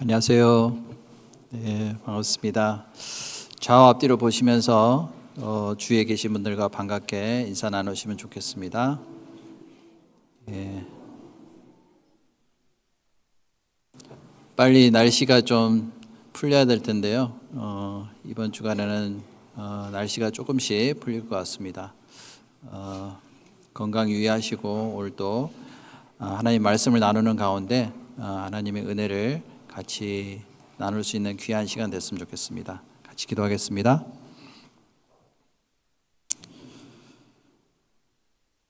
안녕하세요. 네, 반갑습니다. 좌우 앞뒤로 보시면서 주위에 계신 분들과 반갑게 인사 나누시면 좋겠습니다. 예, 빨리 날씨가 좀 풀려야 될 텐데요. 이번 주간에는 날씨가 조금씩 풀릴 것 같습니다. 건강 유의하시고 오늘도 하나님 말씀을 나누는 가운데 하나님의 은혜를 같이 나눌 수 있는 귀한 시간 됐으면 좋겠습니다. 같이 기도하겠습니다.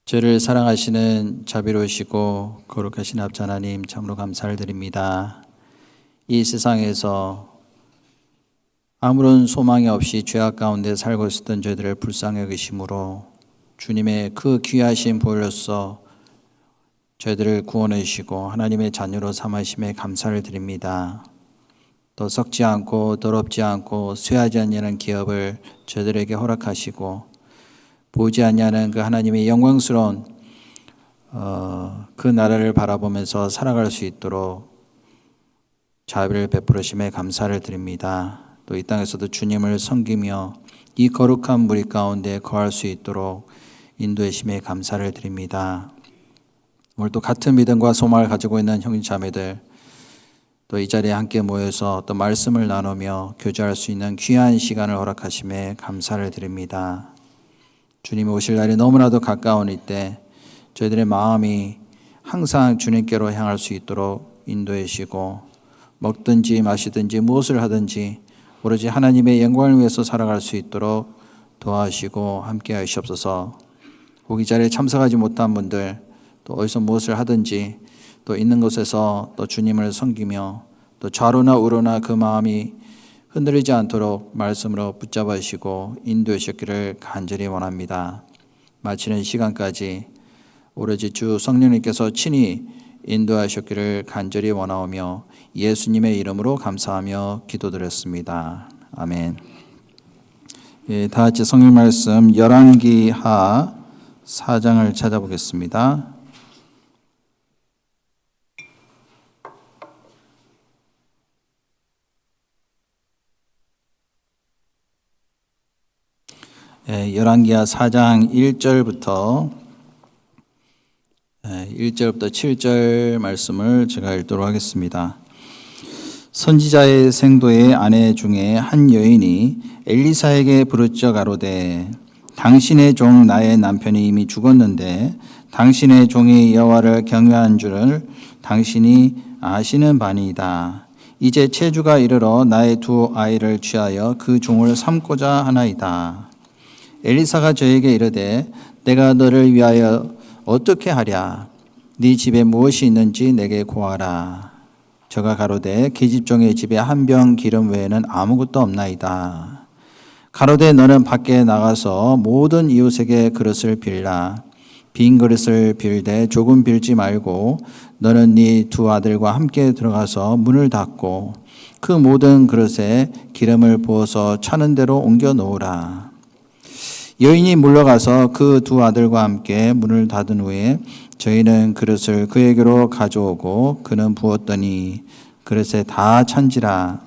저를 사랑하시는 자비로우시고 거룩하신 아버지 하나님, 참으로 감사를 드립니다. 이 세상에서 아무런 소망이 없이 죄악 가운데 살고 있었던 저희들을 불쌍히 여기심으로 주님의 그 귀하신 보혈로서 저희들을 구원해 주시고 하나님의 자녀로 삼으심에 감사를 드립니다. 또 썩지 않고 더럽지 않고 쇠하지 않냐는 기업을 저희들에게 허락하시고 보이지 않냐는 그 하나님의 영광스러운 그 나라를 바라보면서 살아갈 수 있도록 자비를 베풀으심에 감사를 드립니다. 또 이 땅에서도 주님을 섬기며 이 거룩한 무리 가운데 거할 수 있도록 인도해 주심에 감사를 드립니다. 오늘 또 같은 믿음과 소망을 가지고 있는 형제 자매들 또 이 자리에 함께 모여서 또 말씀을 나누며 교제할 수 있는 귀한 시간을 허락하심에 감사를 드립니다. 주님이 오실 날이 너무나도 가까운 이때 저희들의 마음이 항상 주님께로 향할 수 있도록 인도해 주시고 먹든지 마시든지 무엇을 하든지 오로지 하나님의 영광을 위해서 살아갈 수 있도록 도와주시고 함께 하시옵소서. 혹 이 자리에 참석하지 못한 분들 또 어디서 무엇을 하든지 또 있는 곳에서 또 주님을 섬기며 또 좌로나 우로나 그 마음이 흔들리지 않도록 말씀으로 붙잡아 주시고 인도해 주시기를 간절히 원합니다. 마치는 시간까지 오로지 주 성령님께서 친히 인도하셨기를 간절히 원하오며 예수님의 이름으로 감사하며 기도드렸습니다. 아멘. 예, 다 같이 성경 말씀 열왕기하 4장을 찾아보겠습니다. 열왕기하 4장 1절부터 7절 말씀을 제가 읽도록 하겠습니다. 선지자의 생도의 아내 중에 한 여인이 엘리사에게 부르짖어 가로되 당신의 종 나의 남편이 이미 죽었는데 당신의 종이 여호와를 경외한 줄을 당신이 아시는 바니이다. 이제 체주가 이르러 나의 두 아이를 취하여 그 종을 삼고자 하나이다. 엘리사가 저에게 이르되 내가 너를 위하여 어떻게 하랴? 네 집에 무엇이 있는지 내게 고하라. 저가 가로되 계집종의 집에 한 병 기름 외에는 아무것도 없나이다. 가로되 너는 밖에 나가서 모든 이웃에게 그릇을 빌라. 빈 그릇을 빌되 조금 빌지 말고 너는 네 두 아들과 함께 들어가서 문을 닫고 그 모든 그릇에 기름을 부어서 차는 대로 옮겨 놓으라. 여인이 물러가서 그 두 아들과 함께 문을 닫은 후에 저희는 그릇을 그에게로 가져오고 그는 부었더니 그릇에 다 찬지라.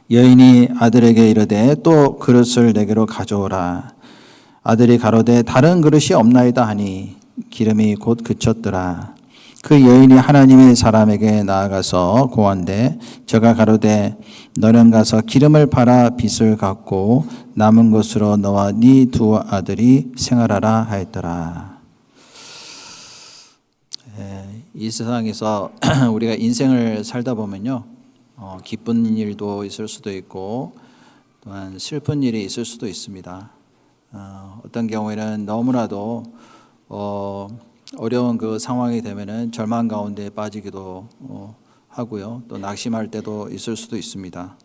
여인이 아들에게 이르되 또 그릇을 내게로 가져오라. 아들이 가로되 다른 그릇이 없나이다 하니 기름이 곧 그쳤더라. 그 여인이 하나님의 사람에게 나아가서 고한데 저가 가로되 너는 가서 기름을 팔아 빚을 갚고 남은 것으로 너와 네 두 아들이 생활하라 하였더라. 이 세상에서 우리가 인생을 살다 보면요, 기쁜 일도 있을 수도 있고 또한 슬픈 일이 있을 수도 있습니다. 어떤 경우에는 너무나도 어려운 그 상황이 되면은 절망 가운데 빠지기도 하고요, 또 낙심할 때도 있을 수도 있습니다.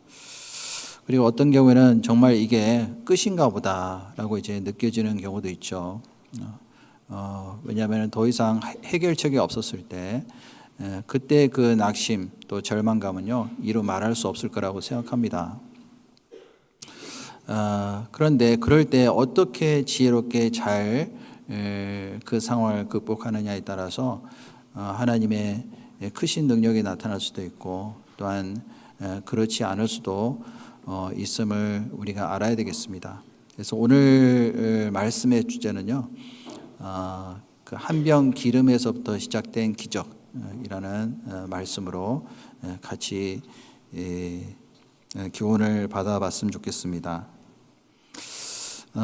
그리고 어떤 경우에는 정말 이게 끝인가 보다라고 이제 느껴지는 경우도 있죠. 왜냐하면 더 이상 해결책이 없었을 때 그때 그 낙심 또 절망감은요 이루 말할 수 없을 거라고 생각합니다. 그런데 그럴 때 어떻게 지혜롭게 잘 그 상황을 극복하느냐에 따라서 하나님의 크신 능력이 나타날 수도 있고 또한 그렇지 않을 수도 있음을 우리가 알아야 되겠습니다. 그래서 오늘 말씀의 주제는요, 그 한 병 기름에서부터 시작된 기적이라는 말씀으로 같이 교훈을 받아봤으면 좋겠습니다.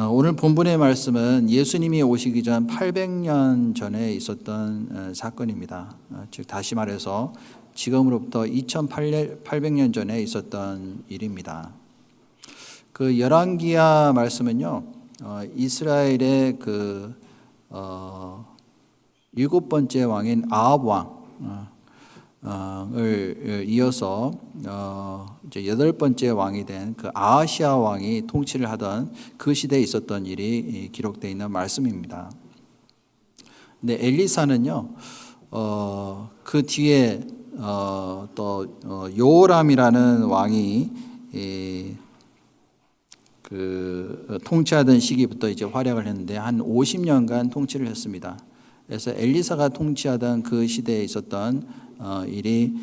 오늘 본문의 말씀은 예수님이 오시기 전 800년 전에 있었던 사건입니다. 즉 다시 말해서 지금으로부터 2800년 전에 있었던 일입니다. 그 열왕기하 말씀은요, 이스라엘의 그 7번째 왕인 아합 왕을 이어서 이제 8번째 왕이 된 그 아하시아 왕이 통치를 하던 그 시대에 있었던 일이 기록되어 있는 말씀입니다. 근데 엘리사는요, 그 뒤에 또 요람이라는 왕이 그 통치하던 시기부터 이제 활약을 했는데 한 50년간 통치를 했습니다. 그래서 엘리사가 통치하던 그 시대에 있었던 일이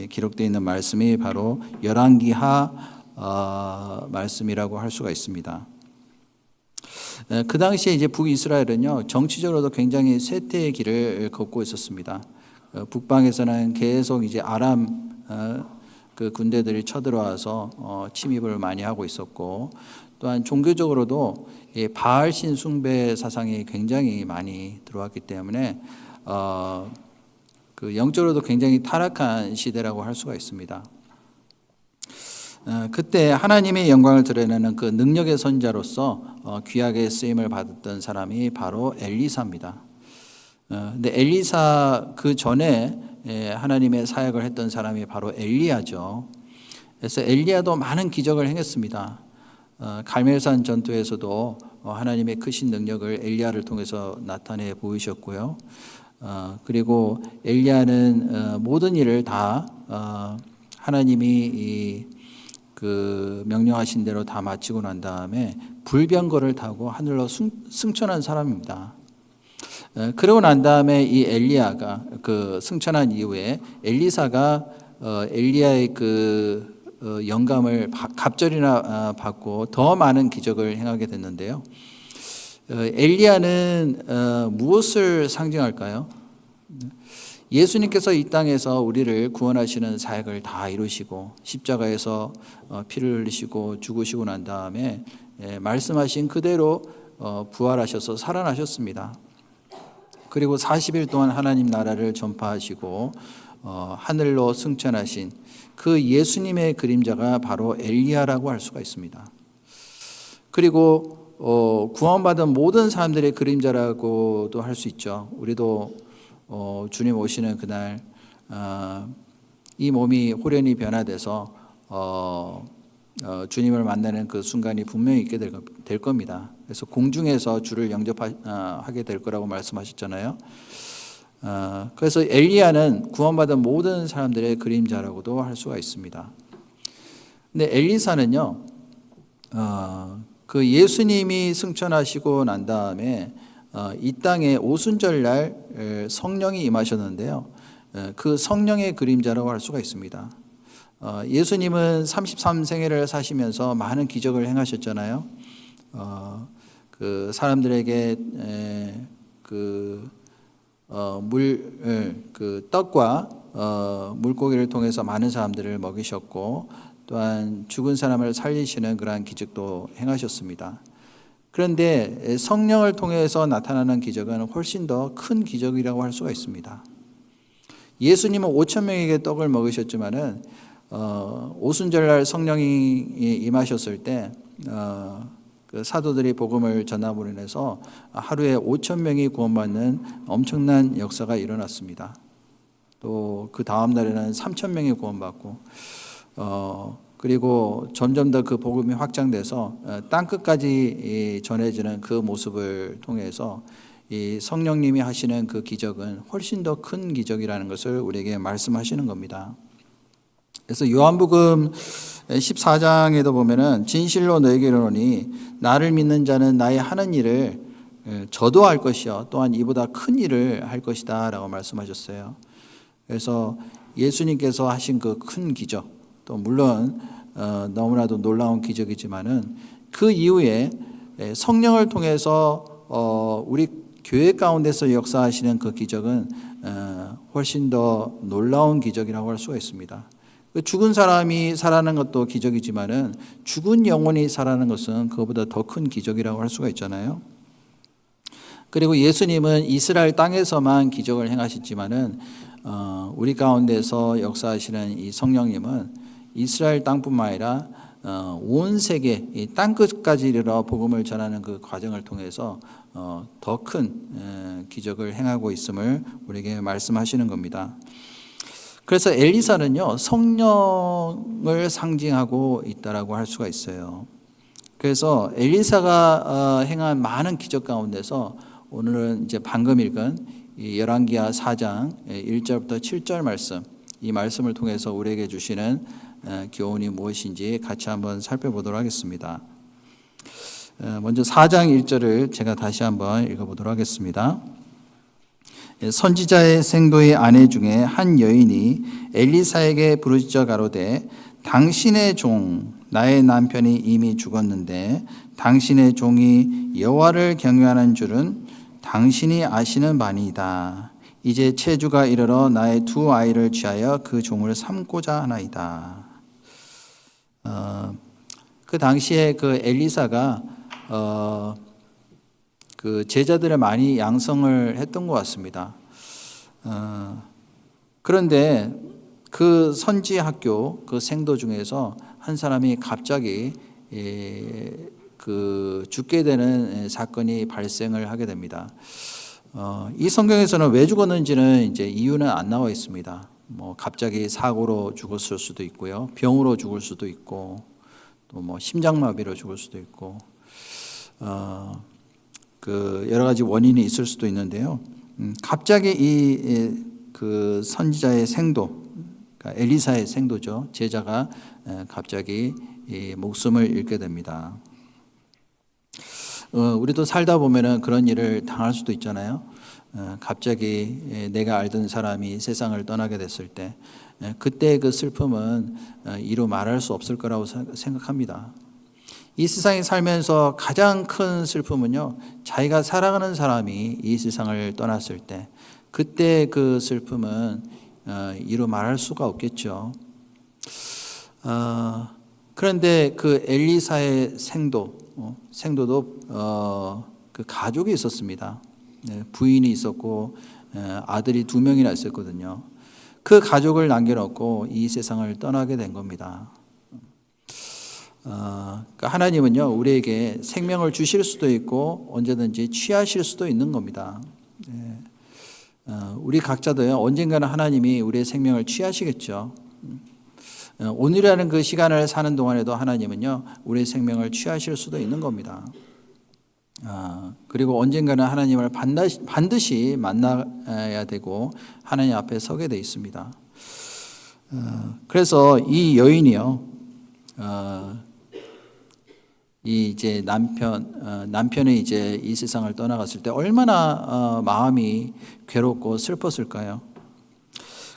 기록되어 있는 말씀이 바로 열왕기하 말씀이라고 할 수가 있습니다. 그 당시에 이제 북이스라엘은요, 정치적으로도 굉장히 쇠퇴의 길을 걷고 있었습니다. 북방에서는 계속 이제 아람 그 군대들이 쳐들어와서 침입을 많이 하고 있었고, 또한 종교적으로도 바알신 숭배 사상이 굉장히 많이 들어왔기 때문에 그 영적으로도 굉장히 타락한 시대라고 할 수가 있습니다. 그때 하나님의 영광을 드러내는 그 능력의 선자로서 귀하게 쓰임을 받았던 사람이 바로 엘리사입니다. 근데 엘리사 그 전에 하나님의 사역을 했던 사람이 바로 엘리야죠. 그래서 엘리야도 많은 기적을 행했습니다. 갈멜산 전투에서도 하나님의 크신 능력을 엘리야를 통해서 나타내 보이셨고요. 그리고 엘리야는 모든 일을 다 하나님이 그 명령하신 대로 다 마치고 난 다음에 불병거를 타고 하늘로 승천한 사람입니다. 그러고 난 다음에 이 엘리야가 그 승천한 이후에 엘리사가 엘리야의 그 영감을 갑절이나 받고 더 많은 기적을 행하게 됐는데요. 엘리야는 무엇을 상징할까요? 예수님께서 이 땅에서 우리를 구원하시는 사역을 다 이루시고 십자가에서 피를 흘리시고 죽으시고 난 다음에 말씀하신 그대로 부활하셔서 살아나셨습니다. 그리고 40일 동안 하나님 나라를 전파하시고 하늘로 승천하신 그 예수님의 그림자가 바로 엘리야라고 할 수가 있습니다. 그리고 구원받은 모든 사람들의 그림자라고도 할 수 있죠. 우리도 주님 오시는 그날 이 몸이 호련히 변화돼서 주님을 만나는 그 순간이 분명히 있게 될 겁니다. 그래서 공중에서 주를 영접하게 될 거라고 말씀하셨잖아요. 그래서 엘리야는 구원받은 모든 사람들의 그림자라고도 할 수가 있습니다. 근데 엘리사는요, 그 예수님이 승천하시고 난 다음에 이 땅에 오순절날 성령이 임하셨는데요, 그 성령의 그림자라고 할 수가 있습니다. 예수님은 33생애를 사시면서 많은 기적을 행하셨잖아요. 그 사람들에게 그 떡과 물고기를 통해서 많은 사람들을 먹이셨고, 또한 죽은 사람을 살리시는 그러한 기적도 행하셨습니다. 그런데 성령을 통해서 나타나는 기적은 훨씬 더 큰 기적이라고 할 수가 있습니다. 예수님은 5천 명에게 떡을 먹으셨지만은 오순절날 성령이 임하셨을 때 그 사도들이 복음을 전함으로 인해서 하루에 5천 명이 구원받는 엄청난 역사가 일어났습니다. 또 그 다음 날에는 3천 명이 구원받고 그리고 점점 더 그 복음이 확장돼서 땅 끝까지 전해지는 그 모습을 통해서 이 성령님이 하시는 그 기적은 훨씬 더 큰 기적이라는 것을 우리에게 말씀하시는 겁니다. 그래서 요한복음 14장에도 보면은 진실로 너에게 이르노니 나를 믿는 자는 나의 하는 일을 저도 할 것이요 또한 이보다 큰 일을 할 것이다 라고 말씀하셨어요. 그래서 예수님께서 하신 그 큰 기적, 또 물론 너무나도 놀라운 기적이지만은 그 이후에 성령을 통해서 우리 교회 가운데서 역사하시는 그 기적은 훨씬 더 놀라운 기적이라고 할 수가 있습니다. 죽은 사람이 살아나는 것도 기적이지만은 죽은 영혼이 살아나는 것은 그것보다 더 큰 기적이라고 할 수가 있잖아요. 그리고 예수님은 이스라엘 땅에서만 기적을 행하셨지만은 우리 가운데서 역사하시는 이 성령님은 이스라엘 땅뿐만 아니라 온 세계 이 땅끝까지 이르러 복음을 전하는 그 과정을 통해서 더 큰 기적을 행하고 있음을 우리에게 말씀하시는 겁니다. 그래서 엘리사는요, 성령을 상징하고 있다라고 할 수가 있어요. 그래서 엘리사가 행한 많은 기적 가운데서 오늘은 이제 방금 읽은 이 열왕기하 4장 1절부터 7절 말씀, 이 말씀을 통해서 우리에게 주시는 교훈이 무엇인지 같이 한번 살펴보도록 하겠습니다. 먼저 4장 1절을 제가 다시 한번 읽어보도록 하겠습니다. 선지자의 생도의 아내 중에 한 여인이 엘리사에게 부르짖어 가로되 당신의 종 나의 남편이 이미 죽었는데 당신의 종이 여호와를 경외하는 줄은 당신이 아시는 바니이다. 이제 체주가 이르러 나의 두 아이를 취하여 그 종을 삼고자 하나이다. 그 당시에 그 엘리사가 그 제자들을 많이 양성을 했던 것 같습니다. 그런데 그 선지 학교 그 생도 중에서 한 사람이 갑자기 그 죽게 되는 사건이 발생을 하게 됩니다. 이 성경에서는 왜 죽었는지는 이제 이유는 안 나와 있습니다. 뭐 갑자기 사고로 죽었을 수도 있고요, 병으로 죽을 수도 있고, 또 뭐 심장마비로 죽을 수도 있고, 그 여러 가지 원인이 있을 수도 있는데요. 갑자기 이 그 선지자의 생도, 그러니까 엘리사의 생도죠, 제자가 갑자기 이 목숨을 잃게 됩니다. 우리도 살다 보면은 그런 일을 당할 수도 있잖아요. 갑자기 내가 알던 사람이 세상을 떠나게 됐을 때 그때 그 슬픔은 이루 말할 수 없을 거라고 생각합니다. 이 세상에 살면서 가장 큰 슬픔은요, 자기가 사랑하는 사람이 이 세상을 떠났을 때 그때 그 슬픔은 이루 말할 수가 없겠죠. 그런데 그 엘리사의 생도도 그 가족이 있었습니다. 부인이 있었고 아들이 2명이나 있었거든요. 그 가족을 남겨놓고 이 세상을 떠나게 된 겁니다. 그러니까 하나님은요, 우리에게 생명을 주실 수도 있고 언제든지 취하실 수도 있는 겁니다. 우리 각자도요, 언젠가는 하나님이 우리의 생명을 취하시겠죠. 오늘이라는 그 시간을 사는 동안에도 하나님은요, 우리의 생명을 취하실 수도 있는 겁니다. 그리고 언젠가는 하나님을 반드시 만나야 되고 하나님 앞에 서게 돼 있습니다. 그래서 이 여인이요, 이 이제 남편이 이제 이 세상을 떠나갔을 때 얼마나 마음이 괴롭고 슬펐을까요?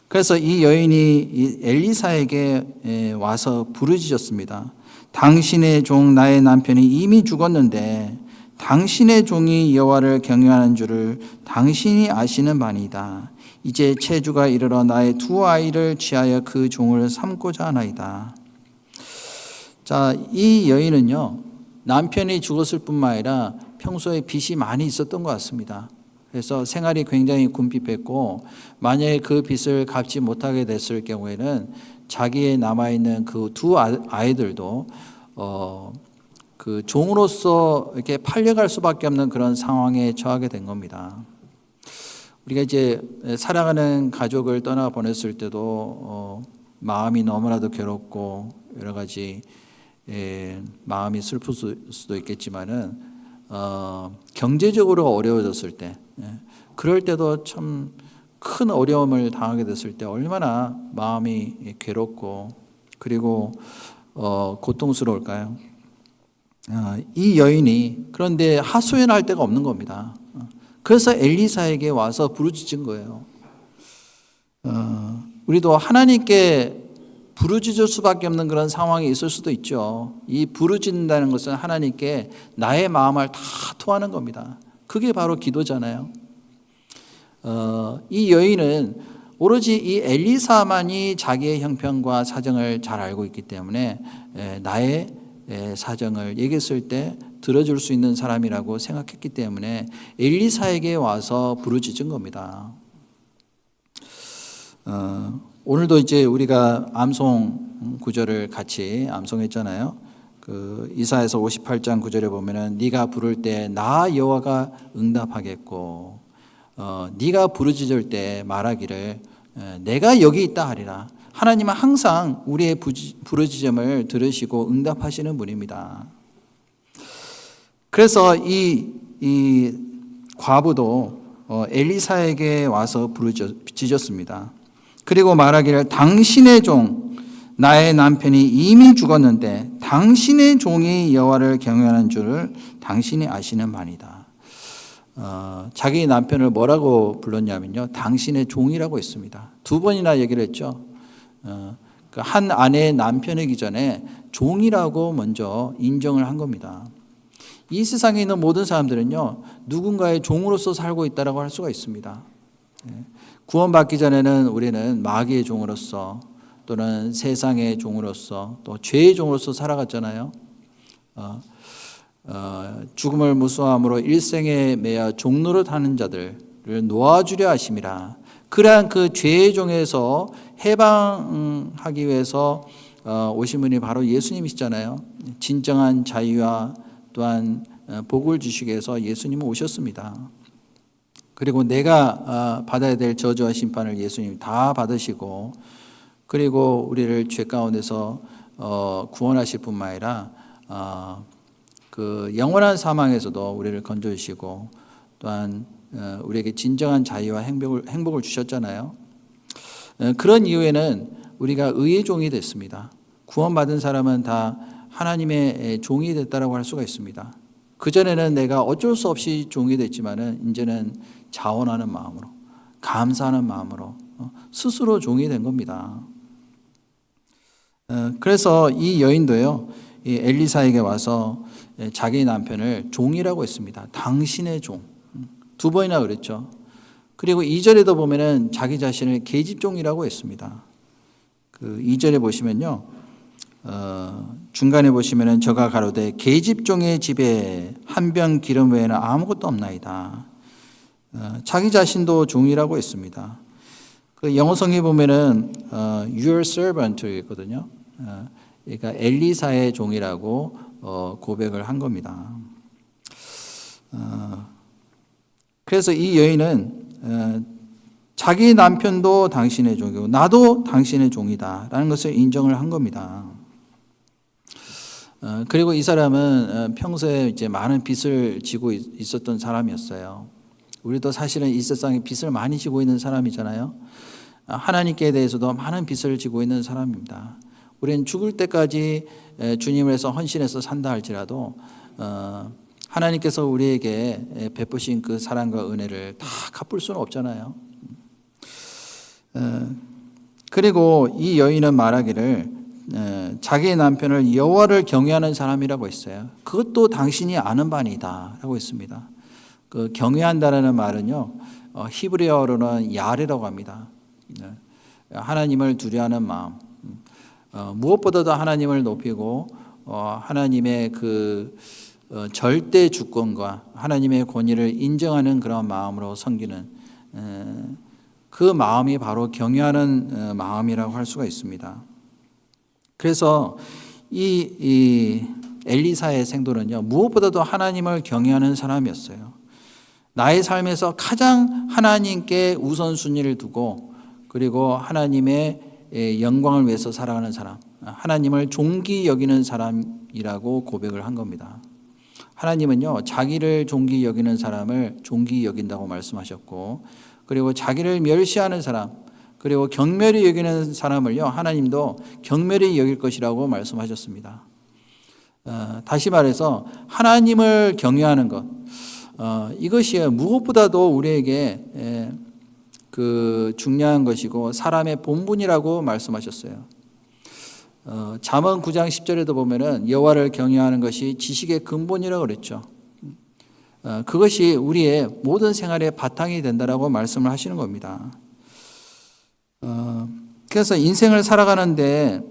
그래서 이 여인이 이 엘리사에게 와서 부르짖었습니다. 당신의 종 나의 남편이 이미 죽었는데 당신의 종이 여호와를 경외하는 줄을 당신이 아시는 바니이다. 이제 체주가 이르러 나의 2 아이를 취하여 그 종을 삼고자 하나이다. 자, 이 여인은요, 남편이 죽었을 뿐만 아니라 평소에 빚이 많이 있었던 것 같습니다. 그래서 생활이 굉장히 궁핍했고, 만약에 그 빚을 갚지 못하게 됐을 경우에는 자기의 남아있는 그 2 아이들도 그 종으로서 이렇게 팔려갈 수밖에 없는 그런 상황에 처하게 된 겁니다. 우리가 이제 사랑하는 가족을 떠나 보냈을 때도 마음이 너무나도 괴롭고 여러 가지 마음이 슬플 수도 있겠지만은 경제적으로 어려워졌을 때, 그럴 때도 참 큰 어려움을 당하게 됐을 때 얼마나 마음이 괴롭고 그리고 고통스러울까요? 이 여인이 그런데 하소연할 데가 없는 겁니다. 그래서 엘리사에게 와서 부르짖은 거예요. 우리도 하나님께 부르짖을 수밖에 없는 그런 상황이 있을 수도 있죠. 이 부르짖는다는 것은 하나님께 나의 마음을 다 토하는 겁니다. 그게 바로 기도잖아요. 이 여인은 오로지 이 엘리사만이 자기의 형편과 사정을 잘 알고 있기 때문에 나의 사정을 얘기했을 때 들어줄 수 있는 사람이라고 생각했기 때문에 엘리사에게 와서 부르짖은 겁니다. 오늘도 이제 우리가 암송 구절을 같이 암송했잖아요. 그 이사야서 58장 9절에 보면은 네가 부를 때 나 여호와가 응답하겠고 네가 부르짖을 때 말하기를 내가 여기 있다 하리라. 하나님은 항상 우리의 부르짖음을 들으시고 응답하시는 분입니다. 그래서 이 과부도 엘리사에게 와서 부르짖었습니다. 그리고 말하기를 당신의 종 나의 남편이 이미 죽었는데 당신의 종이 여호와를 경외하는 줄을 당신이 아시는 바니이다. 자기 남편을 뭐라고 불렀냐면요, 당신의 종이라고 했습니다. 두 번이나 얘기를 했죠. 한 아내의 남편이기 전에 종이라고 먼저 인정을 한 겁니다. 이 세상에 있는 모든 사람들은요, 누군가의 종으로서 살고 있다고 할 수가 있습니다. 구원받기 전에는 우리는 마귀의 종으로서 또는 세상의 종으로서 또 죄의 종으로서 살아갔잖아요. 죽음을 무서워함으로 일생에 매여 종노릇 하는 자들을 놓아주려 하심이라. 그러한 그 죄의 종에서 해방하기 위해서 오신 분이 바로 예수님이시잖아요. 진정한 자유와 또한 복을 주시기 위해서 예수님은 오셨습니다. 그리고 내가 받아야 될 저주와 심판을 예수님이 다 받으시고, 그리고 우리를 죄 가운데서 구원하실 뿐만 아니라 그 영원한 사망에서도 우리를 건져주시고 또한 우리에게 진정한 자유와 행복을 주셨잖아요. 그런 이후에는 우리가 의의 종이 됐습니다. 구원받은 사람은 다 하나님의 종이 됐다라고 할 수가 있습니다. 그전에는 내가 어쩔 수 없이 종이 됐지만은 이제는 자원하는 마음으로, 감사하는 마음으로 스스로 종이 된 겁니다. 그래서 이 여인도요, 이 엘리사에게 와서 자기 남편을 종이라고 했습니다. 당신의 종. 두 번이나 그랬죠. 그리고 2절에도 보면은 자기 자신을 계집종이라고 했습니다. 그 2절에 보시면요, 중간에 보시면은 저가 가로되 계집종의 집에 한 병 기름 외에는 아무것도 없나이다. 자기 자신도 종이라고 했습니다. 그 영어 성에 보면은 your servant 있거든요. 그러니까 엘리사의 종이라고 고백을 한 겁니다. 그래서 이 여인은 자기 남편도 당신의 종이고 나도 당신의 종이다라는 것을 인정을 한 겁니다. 그리고 이 사람은 평소에 이제 많은 빚을 지고 있었던 사람이었어요. 우리도 사실은 이 세상에 빚을 많이 지고 있는 사람이잖아요. 하나님께 대해서도 많은 빚을 지고 있는 사람입니다. 우리는 죽을 때까지 주님을 위해서 헌신해서 산다 할지라도 하나님께서 우리에게 베푸신 그 사랑과 은혜를 다 갚을 수는 없잖아요. 그리고 이 여인은 말하기를 자기 남편을 여호와를 경외하는 사람이라고 했어요. 그것도 당신이 아는 바니다 라고 했습니다. 그 경외한다라는 말은요, 히브리어로는 야레라고 합니다. 하나님을 두려워하는 마음, 무엇보다도 하나님을 높이고 하나님의 그 절대 주권과 하나님의 권위를 인정하는 그런 마음으로 섬기는 그 마음이 바로 경외하는 마음이라고 할 수가 있습니다. 그래서 이 엘리사의 생도는요, 무엇보다도 하나님을 경외하는 사람이었어요. 나의 삶에서 가장 하나님께 우선순위를 두고 그리고 하나님의 영광을 위해서 살아가는 사람, 하나님을 존귀 여기는 사람이라고 고백을 한 겁니다. 하나님은요, 자기를 존귀 여기는 사람을 존귀 여긴다고 말씀하셨고, 그리고 자기를 멸시하는 사람, 그리고 경멸히 여기는 사람을요, 하나님도 경멸히 여길 것이라고 말씀하셨습니다. 다시 말해서 하나님을 경외하는 것, 이것이 무엇보다도 우리에게 그 중요한 것이고 사람의 본분이라고 말씀하셨어요. 잠언 9장 10절에도 보면은 여호와를 경외하는 것이 지식의 근본이라고 그랬죠. 그것이 우리의 모든 생활의 바탕이 된다라고 말씀을 하시는 겁니다. 그래서 인생을 살아가는데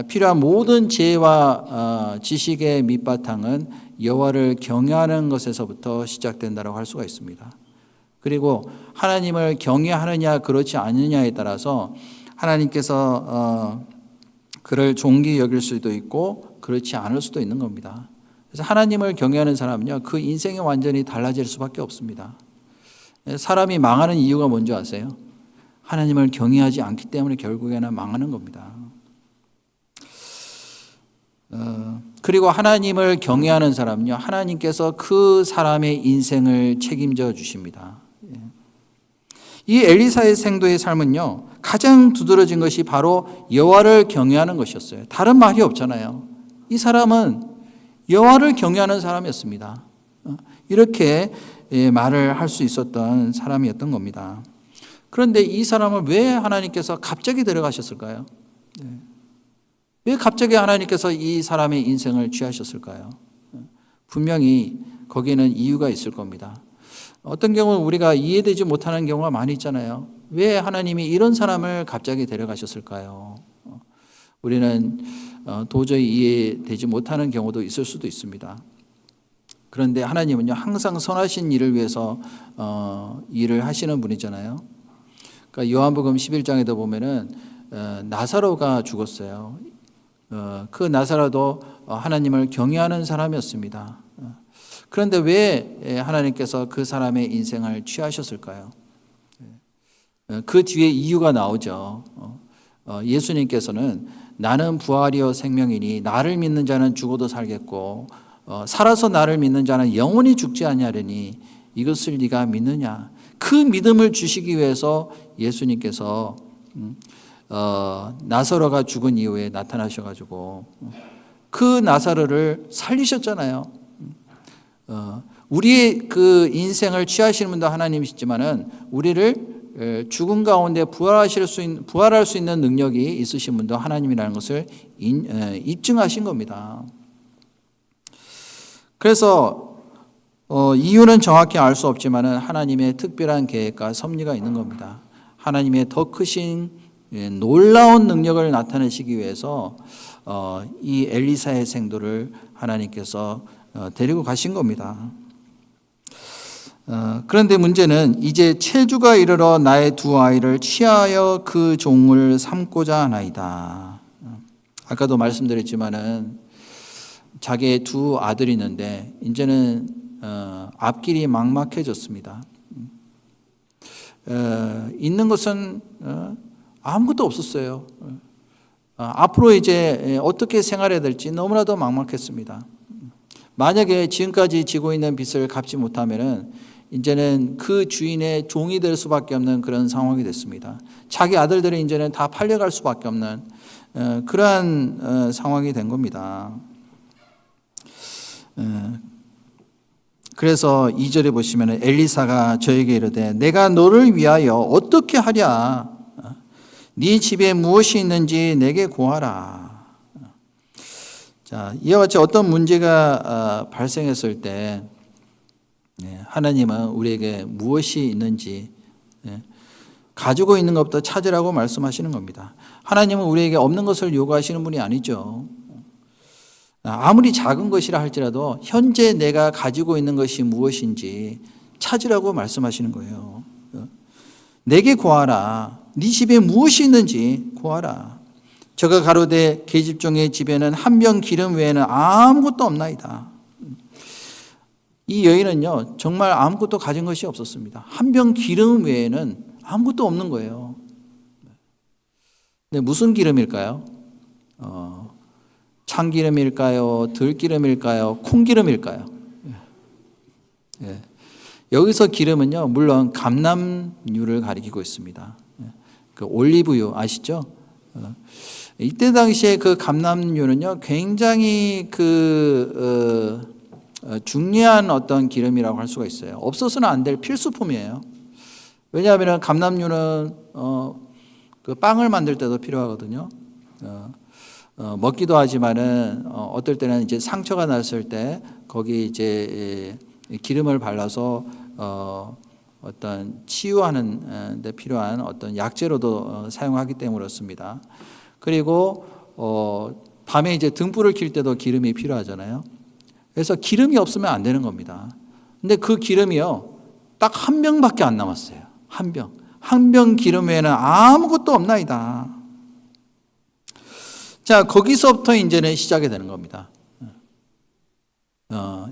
필요한 모든 지혜와 지식의 밑바탕은 여호와를 경외하는 것에서부터 시작된다고 할 수가 있습니다. 그리고 하나님을 경외하느냐 그렇지 않느냐에 따라서 하나님께서 그를 존귀 여길 수도 있고 그렇지 않을 수도 있는 겁니다. 그래서 하나님을 경외하는 사람은요, 그 인생이 완전히 달라질 수밖에 없습니다. 사람이 망하는 이유가 뭔지 아세요? 하나님을 경외하지 않기 때문에 결국에는 망하는 겁니다. 그리고 하나님을 경외하는 사람은요, 하나님께서 그 사람의 인생을 책임져 주십니다. 이 엘리사의 생도의 삶은요, 가장 두드러진 것이 바로 여호와를 경외하는 것이었어요. 다른 말이 없잖아요. 이 사람은 여호와를 경외하는 사람이었습니다. 이렇게 말을 할 수 있었던 사람이었던 겁니다. 그런데 이 사람을 왜 하나님께서 갑자기 데려가셨을까요? 왜 갑자기 하나님께서 이 사람의 인생을 취하셨을까요? 분명히 거기에는 이유가 있을 겁니다. 어떤 경우는 우리가 이해되지 못하는 경우가 많이 있잖아요. 왜 하나님이 이런 사람을 갑자기 데려가셨을까요? 우리는 도저히 이해되지 못하는 경우도 있을 수도 있습니다. 그런데 하나님은요, 항상 선하신 일을 위해서 일을 하시는 분이잖아요. 그러니까 요한복음 11장에도 보면은 나사로가 죽었어요. 그 나사로도 하나님을 경외하는 사람이었습니다. 그런데 왜 하나님께서 그 사람의 인생을 취하셨을까요? 그 뒤에 이유가 나오죠. 예수님께서는 나는 부활이요 생명이니 나를 믿는 자는 죽어도 살겠고 살아서 나를 믿는 자는 영원히 죽지 아니하리니 이것을 네가 믿느냐. 그 믿음을 주시기 위해서 예수님께서 나사로가 죽은 이후에 나타나셔가지고 그 나사로를 살리셨잖아요. 우리의 그 인생을 취하시는 분도 하나님이시지만은 우리를 죽음 가운데 부활할 수 있는 능력이 있으신 분도 하나님이라는 것을 입증하신 겁니다. 그래서 이유는 정확히 알 수 없지만은 하나님의 특별한 계획과 섭리가 있는 겁니다. 하나님의 더 크신 놀라운 능력을 나타내시기 위해서 이 엘리사의 생도를 하나님께서 데리고 가신 겁니다. 그런데 문제는 이제 체주가 이르러 나의 두 아이를 취하여 그 종을 삼고자 하나이다. 아까도 말씀드렸지만은 자기의 두 아들이 있는데 이제는 앞길이 막막해졌습니다. 있는 것은 아무것도 없었어요. 앞으로 이제 어떻게 생활해야 될지 너무나도 막막했습니다. 만약에 지금까지 지고 있는 빚을 갚지 못하면은 이제는 그 주인의 종이 될 수밖에 없는 그런 상황이 됐습니다. 자기 아들들이 이제는 다 팔려갈 수밖에 없는 그러한 상황이 된 겁니다. 그래서 2절에 보시면 엘리사가 저에게 이르되 내가 너를 위하여 어떻게 하랴? 네 집에 무엇이 있는지 내게 고하라. 자, 이와 같이 어떤 문제가 발생했을 때 하나님은 우리에게 무엇이 있는지 가지고 있는 것부터 찾으라고 말씀하시는 겁니다. 하나님은 우리에게 없는 것을 요구하시는 분이 아니죠. 아무리 작은 것이라 할지라도 현재 내가 가지고 있는 것이 무엇인지 찾으라고 말씀하시는 거예요. 내게 고하라. 네 집에 무엇이 있는지 고하라. 저가 가로되 계집종의 집에는 한 병 기름 외에는 아무것도 없나이다. 이 여인은요, 정말 아무것도 가진 것이 없었습니다. 한 병 기름 외에는 아무것도 없는 거예요. 근데 무슨 기름일까요? 참기름일까요? 들기름일까요? 콩기름일까요? 여기서 기름은요, 물론 감람유를 가리키고 있습니다. 그 올리브유 아시죠? 이때 당시에 그 감람유는요, 굉장히 중요한 어떤 기름이라고 할 수가 있어요. 없어서는 안 될 필수품이에요. 왜냐하면 감람류는 그 빵을 만들 때도 필요하거든요. 먹기도 하지만은 어떨 때는 이제 상처가 났을 때 거기 이제 기름을 발라서 어떤 치유하는 데 필요한 어떤 약재로도 사용하기 때문에 그렇습니다. 그리고 밤에 이제 등불을 킬 때도 기름이 필요하잖아요. 그래서 기름이 없으면 안 되는 겁니다. 근데 그 기름이요, 딱 한 병밖에 안 남았어요. 한 병. 한 병 기름 외에는 아무것도 없나이다. 자, 거기서부터 이제는 시작이 되는 겁니다.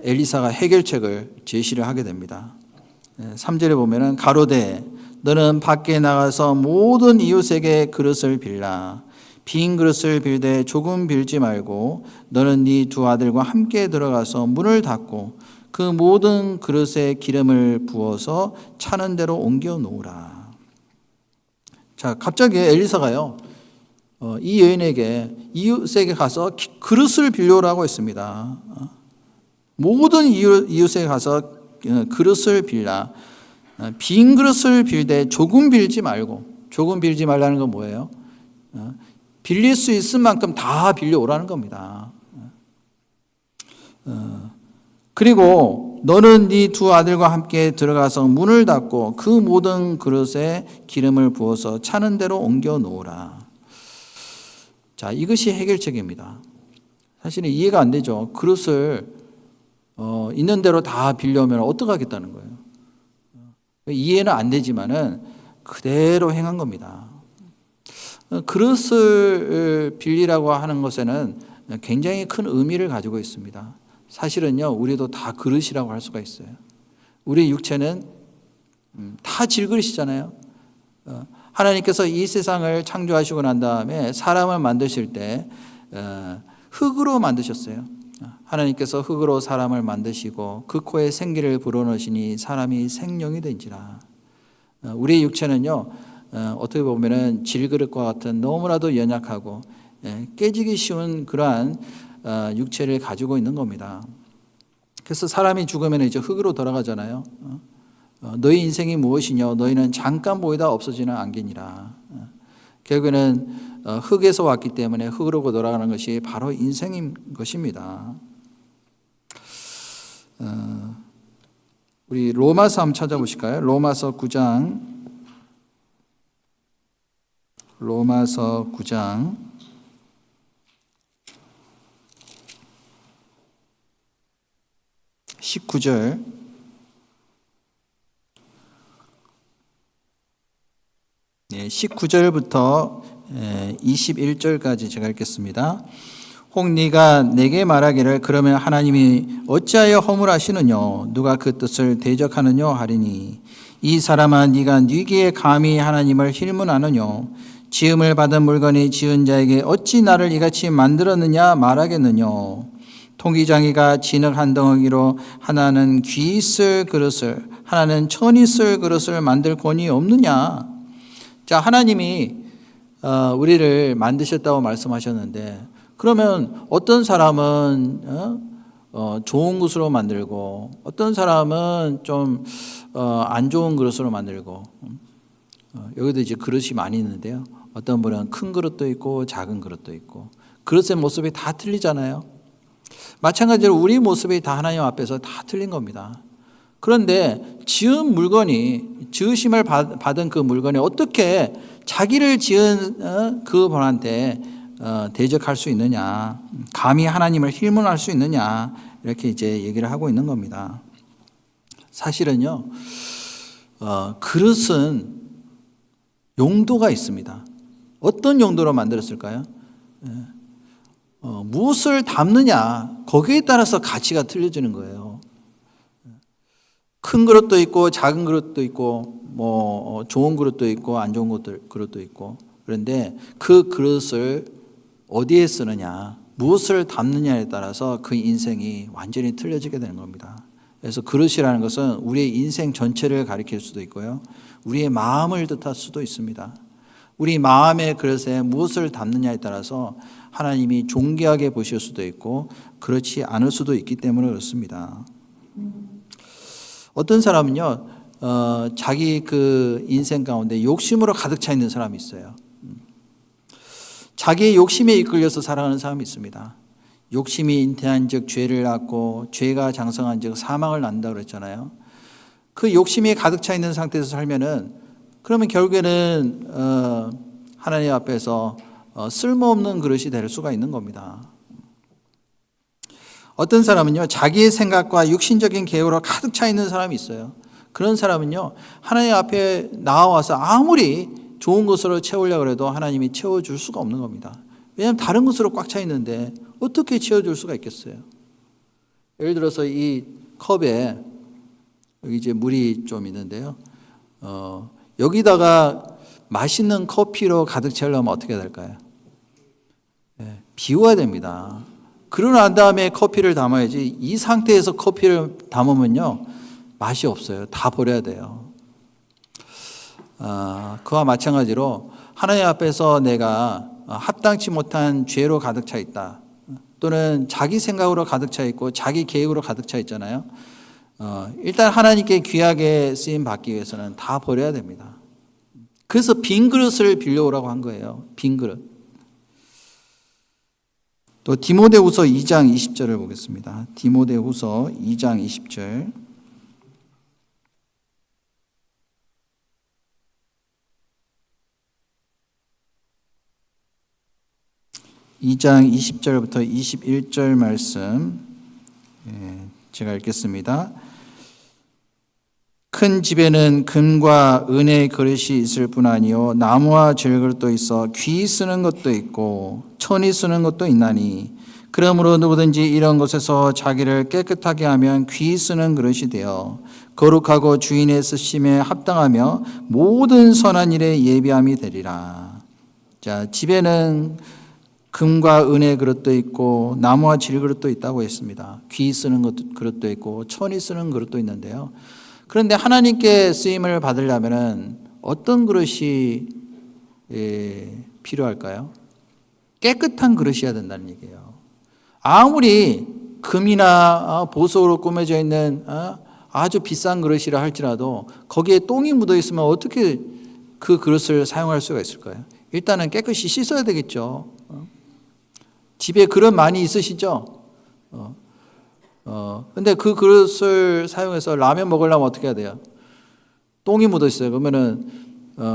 엘리사가 해결책을 제시를 하게 됩니다. 3절에 보면은 가로되 너는 밖에 나가서 모든 이웃에게 그릇을 빌라. 빈 그릇을 빌되 조금 빌지 말고 너는 네 두 아들과 함께 들어가서 문을 닫고 그 모든 그릇에 기름을 부어서 차는 대로 옮겨 놓으라. 자, 갑자기 엘리사가요, 이 여인에게 이웃에게 가서 그릇을 빌려오라고 했습니다. 모든 이웃에게 가서 그릇을 빌라. 빈 그릇을 빌되 조금 빌지 말고. 조금 빌지 말라는 건 뭐예요? 빌릴 수 있을 만큼 다 빌려오라는 겁니다. 그리고 너는 네 두 아들과 함께 들어가서 문을 닫고 그 모든 그릇에 기름을 부어서 차는 대로 옮겨 놓으라. 자, 이것이 해결책입니다. 사실은 이해가 안 되죠. 그릇을 있는 대로 다 빌려오면 어떡하겠다는 거예요. 이해는 안 되지만은 그대로 행한 겁니다. 그릇을 빌리라고 하는 것에는 굉장히 큰 의미를 가지고 있습니다. 사실은요, 우리도 다 그릇이라고 할 수가 있어요. 우리 육체는 다 질그릇이잖아요. 하나님께서 이 세상을 창조하시고 난 다음에 사람을 만드실 때 흙으로 만드셨어요. 하나님께서 흙으로 사람을 만드시고 그 코에 생기를 불어넣으시니 사람이 생명이 된지라. 우리의 육체는요, 어떻게 보면은 질그릇과 같은 너무나도 연약하고 깨지기 쉬운 그러한 육체를 가지고 있는 겁니다. 그래서 사람이 죽으면 이제 흙으로 돌아가잖아요. 너희 인생이 무엇이냐? 너희는 잠깐 보이다 없어지는 안개니라. 결국에는 흙에서 왔기 때문에 흙으로 돌아가는 것이 바로 인생인 것입니다. 우리 로마서 한번 찾아보실까요? 로마서 9장 19절 19절부터 21절까지 제가 읽겠습니다. 혹 네가 내게 말하기를 그러면 하나님이 어찌하여 허물하시느뇨 누가 그 뜻을 대적하느뇨 하리니 이 사람아 네가 네기에 감히 하나님을 힐문하느뇨 지음을 받은 물건이 지은 자에게 어찌 나를 이같이 만들었느냐 말하겠느뇨 통기장이가 진흙 한 덩어리로 하나는 귀 쓸 그릇을 하나는 천이 쓸 그릇을 만들 권위 없느냐. 자, 하나님이 우리를 만드셨다고 말씀하셨는데 그러면 어떤 사람은 좋은 그릇으로 만들고 어떤 사람은 좀 안 좋은 그릇으로 만들고 여기도 이제 그릇이 많이 있는데요. 어떤 분은 큰 그릇도 있고 작은 그릇도 있고 그릇의 모습이 다 틀리잖아요. 마찬가지로 우리 모습이 다 하나님 앞에서 다 틀린 겁니다. 그런데 지은 물건이 지으심을 받은 그 물건이 어떻게 자기를 지은 그 분한테 대적할 수 있느냐, 감히 하나님을 힐문할 수 있느냐 이렇게 이제 얘기를 하고 있는 겁니다. 사실은요, 그릇은 용도가 있습니다. 어떤 용도로 만들었을까요? 무엇을 담느냐 거기에 따라서 가치가 틀려지는 거예요. 큰 그릇도 있고 작은 그릇도 있고 뭐 좋은 그릇도 있고 안 좋은 그릇도 있고 그런데 그 그릇을 어디에 쓰느냐 무엇을 담느냐에 따라서 그 인생이 완전히 틀려지게 되는 겁니다. 그래서 그릇이라는 것은 우리의 인생 전체를 가리킬 수도 있고요. 우리의 마음을 뜻할 수도 있습니다. 우리 마음의 그릇에 무엇을 담느냐에 따라서 하나님이 존귀하게 보실 수도 있고 그렇지 않을 수도 있기 때문에 그렇습니다. 어떤 사람은요, 자기 그 인생 가운데 욕심으로 가득 차 있는 사람이 있어요. 자기의 욕심에 이끌려서 살아가는 사람이 있습니다. 욕심이 잉태한 즉 죄를 낳고 죄가 장성한 즉 사망을 낳는다 그랬잖아요. 그 욕심이 가득 차 있는 상태에서 살면은 그러면 결국에는 하나님 앞에서 쓸모없는 그릇이 될 수가 있는 겁니다. 어떤 사람은요, 자기의 생각과 육신적인 계획으로 가득 차 있는 사람이 있어요. 그런 사람은요, 하나님 앞에 나와서 아무리 좋은 것으로 채우려고 해도 하나님이 채워줄 수가 없는 겁니다. 왜냐하면 다른 것으로 꽉 차 있는데 어떻게 채워줄 수가 있겠어요? 예를 들어서 이 컵에 여기 이제 물이 좀 있는데요. 여기다가 맛있는 커피로 가득 채우려면 어떻게 해야 될까요? 네, 비워야 됩니다. 그러고 난 다음에 커피를 담아야지. 이 상태에서 커피를 담으면요, 맛이 없어요. 다 버려야 돼요. 그와 마찬가지로 하나님 앞에서 내가 합당치 못한 죄로 가득 차 있다. 또는 자기 생각으로 가득 차 있고 자기 계획으로 가득 차 있잖아요. 일단 하나님께 귀하게 쓰임 받기 위해서는 다 버려야 됩니다. 그래서 빈 그릇을 빌려오라고 한 거예요. 빈 그릇. 또 디모데후서 2장 20절을 보겠습니다. 디모데후서 2장 20절. (2장 20절부터 21절) 말씀 제가 읽겠습니다. 큰 집에는 금과 은의 그릇이 있을 뿐 아니요 나무와 질그릇도 있어 귀 쓰는 것도 있고 천이 쓰는 것도 있나니 그러므로 누구든지 이런 것에서 자기를 깨끗하게 하면 귀 쓰는 그릇이 되어 거룩하고 주인의 쓰심에 합당하며 모든 선한 일에 예비함이 되리라. 자, 집에는 금과 은의 그릇도 있고 나무와 질그릇도 있다고 했습니다. 귀 쓰는 그릇도 있고 천이 쓰는 그릇도 있는데요. 그런데 하나님께 쓰임을 받으려면 어떤 그릇이 필요할까요? 깨끗한 그릇이어야 된다는 얘기예요. 아무리 금이나 보석으로 꾸며져 있는 아주 비싼 그릇이라 할지라도 거기에 똥이 묻어 있으면 어떻게 그 그릇을 사용할 수가 있을까요? 일단은 깨끗이 씻어야 되겠죠. 집에 그릇 많이 있으시죠? 근데 그 그릇을 사용해서 라면 먹으려면 어떻게 해야 돼요? 똥이 묻어 있어요. 그러면은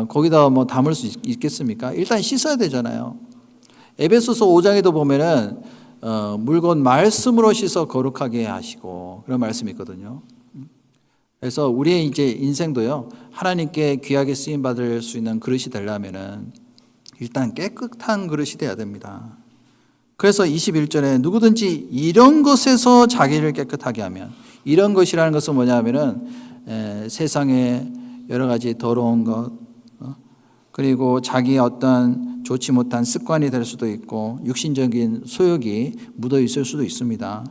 거기다 뭐 담을 수 있겠습니까? 일단 씻어야 되잖아요. 에베소서 5장에도 보면은 물건 말씀으로 씻어 거룩하게 하시고 그런 말씀이 있거든요. 그래서 우리의 이제 인생도요, 하나님께 귀하게 쓰임 받을 수 있는 그릇이 되려면은 일단 깨끗한 그릇이 돼야 됩니다. 그래서 21절에 누구든지 이런 것에서 자기를 깨끗하게 하면, 이런 것이라는 것은 뭐냐면은 세상에 여러 가지 더러운 것, 그리고 자기의 어떤 좋지 못한 습관이 될 수도 있고 육신적인 소욕이 묻어 있을 수도 있습니다.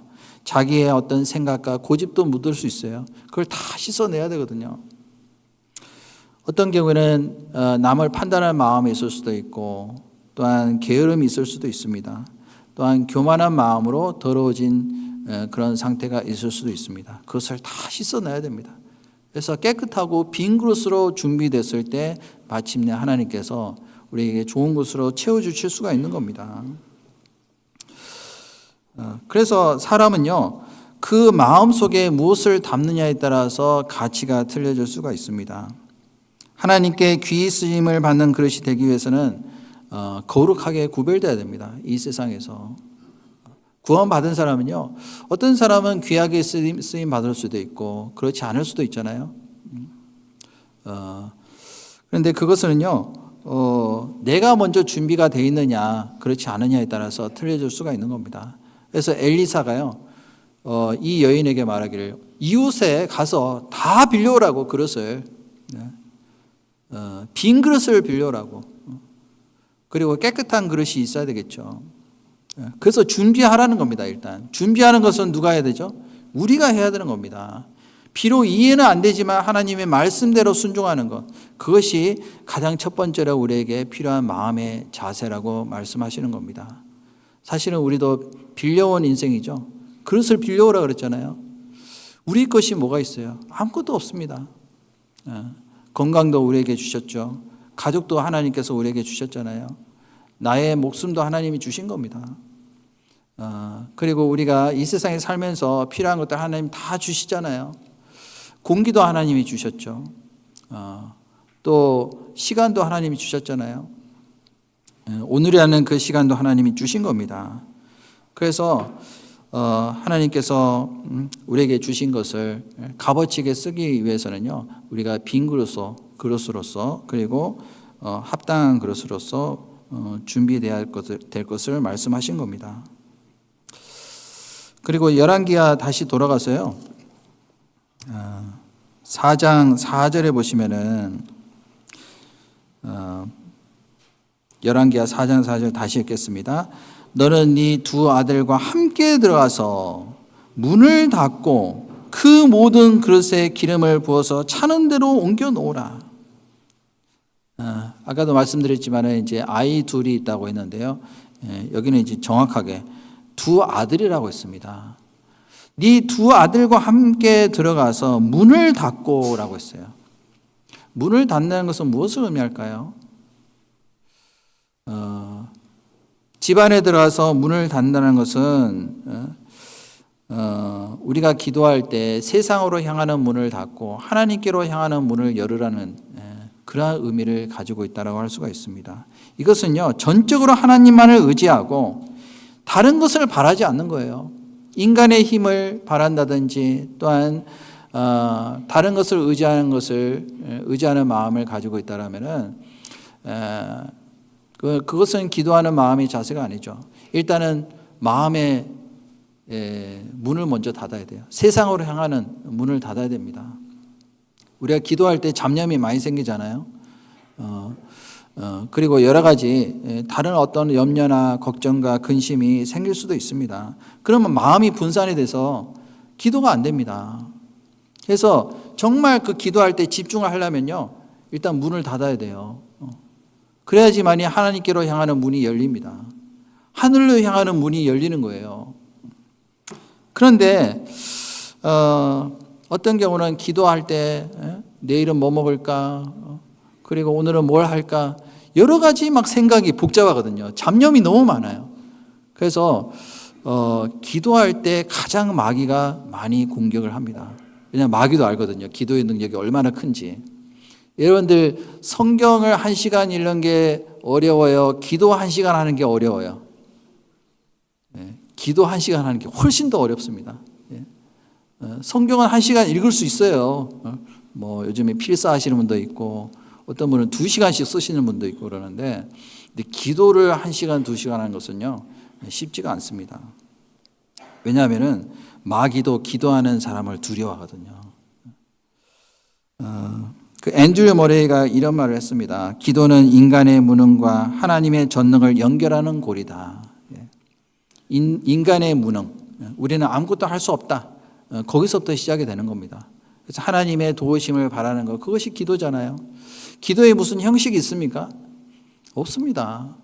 자기의 어떤 생각과 고집도 묻을 수 있어요. 그걸 다 씻어내야 되거든요. 어떤 경우에는 남을 판단할 마음이 있을 수도 있고 또한 게으름이 있을 수도 있습니다. 또한 교만한 마음으로 더러워진 그런 상태가 있을 수도 있습니다. 그것을 다 씻어내야 됩니다. 그래서 깨끗하고 빈 그릇으로 준비됐을 때 마침내 하나님께서 우리에게 좋은 것으로 채워주실 수가 있는 겁니다. 그래서 사람은요, 그 마음 속에 무엇을 담느냐에 따라서 가치가 틀려질 수가 있습니다. 하나님께 귀히 쓰임을 받는 그릇이 되기 위해서는 거룩하게 구별돼야 됩니다. 이 세상에서. 구원받은 사람은요, 어떤 사람은 귀하게 쓰임 받을 수도 있고 그렇지 않을 수도 있잖아요. 그런데 그것은요, 내가 먼저 준비가 되어 있느냐 그렇지 않느냐에 따라서 틀려질 수가 있는 겁니다. 그래서 엘리사가요, 이 여인에게 말하기를 이웃에 가서 다 빌려오라고 그릇을, 빈 그릇을 빌려오라고. 그리고 깨끗한 그릇이 있어야 되겠죠. 그래서 준비하라는 겁니다. 일단 준비하는 것은 누가 해야 되죠? 우리가 해야 되는 겁니다. 비록 이해는 안 되지만 하나님의 말씀대로 순종하는 것, 그것이 가장 첫 번째로 우리에게 필요한 마음의 자세라고 말씀하시는 겁니다. 사실은 우리도 빌려온 인생이죠. 그릇을 빌려오라 그랬잖아요. 우리 것이 뭐가 있어요? 아무것도 없습니다. 건강도 우리에게 주셨죠. 가족도 하나님께서 우리에게 주셨잖아요. 나의 목숨도 하나님이 주신 겁니다. 그리고 우리가 이 세상에 살면서 필요한 것들 하나님 다 주시잖아요. 공기도 하나님이 주셨죠. 또 시간도 하나님이 주셨잖아요. 오늘이라는 그 시간도 하나님이 주신 겁니다. 그래서 하나님께서 우리에게 주신 것을 값어치게 쓰기 위해서는요, 우리가 빈 그릇으로서 그리고 합당한 그릇으로서 준비되어야 될 것을 말씀하신 겁니다. 그리고 열왕기하 다시 돌아가서요, 4장 4절에 보시면은 열왕기하 4장 4절 다시 읽겠습니다. 너는 네 두 아들과 함께 들어가서 문을 닫고 그 모든 그릇에 기름을 부어서 차는 대로 옮겨 놓으라. 아까도 말씀드렸지만 이제 아이 둘이 있다고 했는데요. 여기는 이제 정확하게 두 아들이라고 했습니다. 네 두 아들과 함께 들어가서 문을 닫고라고 했어요. 문을 닫는 것은 무엇을 의미할까요? 집안에 들어가서 문을 닫는다는 것은 우리가 기도할 때 세상으로 향하는 문을 닫고 하나님께로 향하는 문을 열으라는 그러한 의미를 가지고 있다고 할 수가 있습니다. 이것은요, 전적으로 하나님만을 의지하고 다른 것을 바라지 않는 거예요. 인간의 힘을 바란다든지 또한 다른 것을 의지하는 마음을 가지고 있다라면은 그것은 기도하는 마음의 자세가 아니죠. 일단은 마음의 문을 먼저 닫아야 돼요. 세상으로 향하는 문을 닫아야 됩니다. 우리가 기도할 때 잡념이 많이 생기잖아요. 그리고 여러 가지 다른 어떤 염려나 걱정과 근심이 생길 수도 있습니다. 그러면 마음이 분산이 돼서 기도가 안 됩니다. 그래서 정말 그 기도할 때 집중을 하려면요, 일단 문을 닫아야 돼요. 그래야지만이 하나님께로 향하는 문이 열립니다. 하늘로 향하는 문이 열리는 거예요. 그런데 어떤 경우는 기도할 때 내일은 뭐 먹을까? 그리고 오늘은 뭘 할까? 여러 가지 막 생각이 복잡하거든요. 잡념이 너무 많아요. 그래서 기도할 때 가장 마귀가 많이 공격을 합니다. 왜냐하면 마귀도 알거든요. 기도의 능력이 얼마나 큰지. 여러분들 성경을 1시간 읽는 게 어려워요? 기도 1시간 하는 게 어려워요? 기도 1시간 하는 게 훨씬 더 어렵습니다. 성경은 1시간 읽을 수 있어요. 뭐 요즘에 필사하시는 분도 있고 어떤 분은 2시간씩 쓰시는 분도 있고 그러는데, 근데 기도를 1시간, 2시간 하는 것은요, 쉽지가 않습니다. 왜냐하면은 마귀도 기도하는 사람을 두려워하거든요. 그 앤드류 머레이가 이런 말을 했습니다. 기도는 인간의 무능과 하나님의 전능을 연결하는 고리다. 인간의 무능, 우리는 아무것도 할 수 없다. 거기서부터 시작이 되는 겁니다. 그래서 하나님의 도우심을 바라는 것, 그것이 기도잖아요. 기도에 무슨 형식이 있습니까? 없습니다.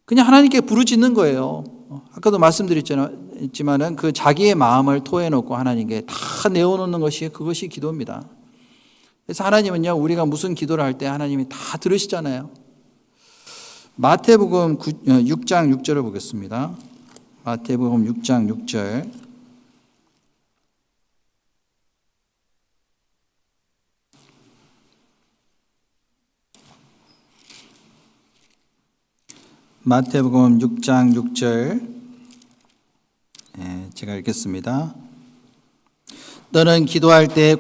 그냥 하나님께 부르짖는 거예요. 아까도 말씀드렸지만은 그 자기의 마음을 토해놓고 하나님께 다 내어놓는 것이 그것이 기도입니다. 그래서 하나님은요, 우리가 무슨 기도를 할 때 하나님이 다 들으시잖아요. 마태복음 6장 6절을 보겠습니다. 마태복음 6장 6절. 마태복음 6장 6절. 제가 읽겠습니다. 너는 기도할 때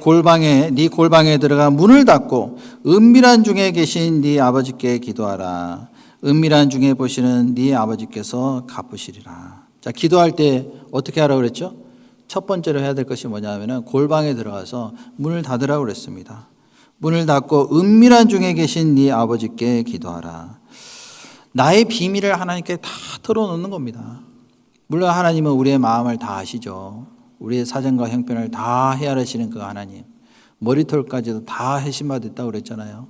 네 골방에 들어가 문을 닫고 은밀한 중에 계신 네 아버지께 기도하라. 은밀한 중에 보시는 네 아버지께서 갚으시리라. 자, 기도할 때 어떻게 하라고 그랬죠? 첫 번째로 해야 될 것이 뭐냐면은 골방에 들어가서 문을 닫으라고 그랬습니다. 문을 닫고 은밀한 중에 계신 네 아버지께 기도하라. 나의 비밀을 하나님께 다 털어놓는 겁니다. 물론 하나님은 우리의 마음을 다 아시죠. 우리의 사정과 형편을 다 헤아리시는 그 하나님, 머리털까지도 다 해심받았다고 그랬잖아요.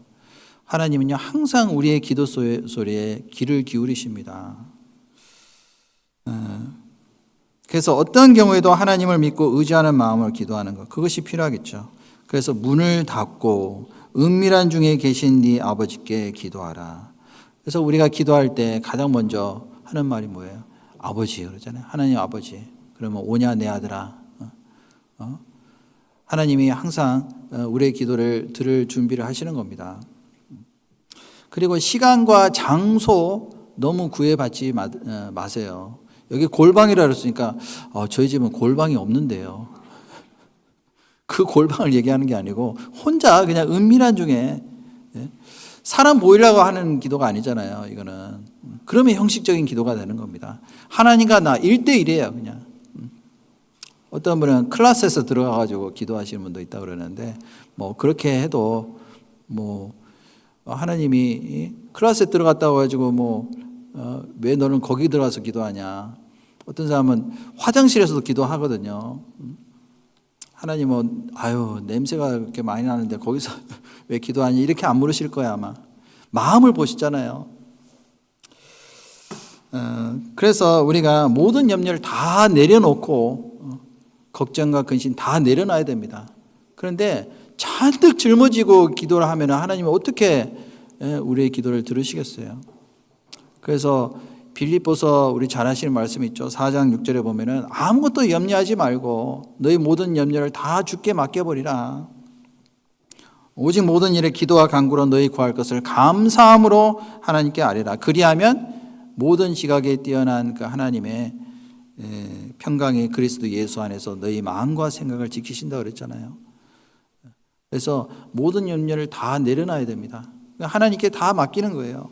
하나님은요, 항상 우리의 기도 소리에 귀를 기울이십니다. 그래서 어떤 경우에도 하나님을 믿고 의지하는 마음을 기도하는 것, 그것이 필요하겠죠. 그래서 문을 닫고 은밀한 중에 계신 네 아버지께 기도하라. 그래서 우리가 기도할 때 가장 먼저 하는 말이 뭐예요? 아버지 그러잖아요. 하나님 아버지. 그러면 오냐 내 아들아. 하나님이 항상 우리의 기도를 들을 준비를 하시는 겁니다. 그리고 시간과 장소 너무 구애받지 마세요. 여기 골방이라 그랬으니까 저희 집은 골방이 없는데요. 그 골방을 얘기하는 게 아니고 혼자 그냥 은밀한 중에 사람 보이려고 하는 기도가 아니잖아요. 이거는. 그러면 형식적인 기도가 되는 겁니다. 하나님과 나 1대1이에요. 그냥. 어떤 분은 클래스에서 들어가가지고 기도하시는 분도 있다 그러는데 뭐 그렇게 해도 뭐 하나님이 클래스에 들어갔다고 해가지고 뭐 왜 너는 거기 들어가서 기도하냐. 어떤 사람은 화장실에서도 기도하거든요. 하나님은 냄새가 그렇게 많이 나는데 거기서 왜 기도하니 이렇게 안 물으실 거야 아마. 마음을 보시잖아요. 그래서 우리가 모든 염려를 다 내려놓고 걱정과 근심 다 내려놔야 됩니다. 그런데 잔뜩 짊어지고 기도를 하면 하나님은 어떻게 우리의 기도를 들으시겠어요? 그래서 빌립보서 우리 잘 아시는 말씀이 있죠. 4장 6절에 보면은 아무것도 염려하지 말고 너희 모든 염려를 다 주께 맡겨버리라. 오직 모든 일에 기도와 간구로 너희 구할 것을 감사함으로 하나님께 아뢰라. 그리하면 모든 지각에 뛰어난 그 하나님의 평강이 그리스도 예수 안에서 너희 마음과 생각을 지키신다고 그랬잖아요. 그래서 모든 염려를 다 내려놔야 됩니다. 하나님께 다 맡기는 거예요.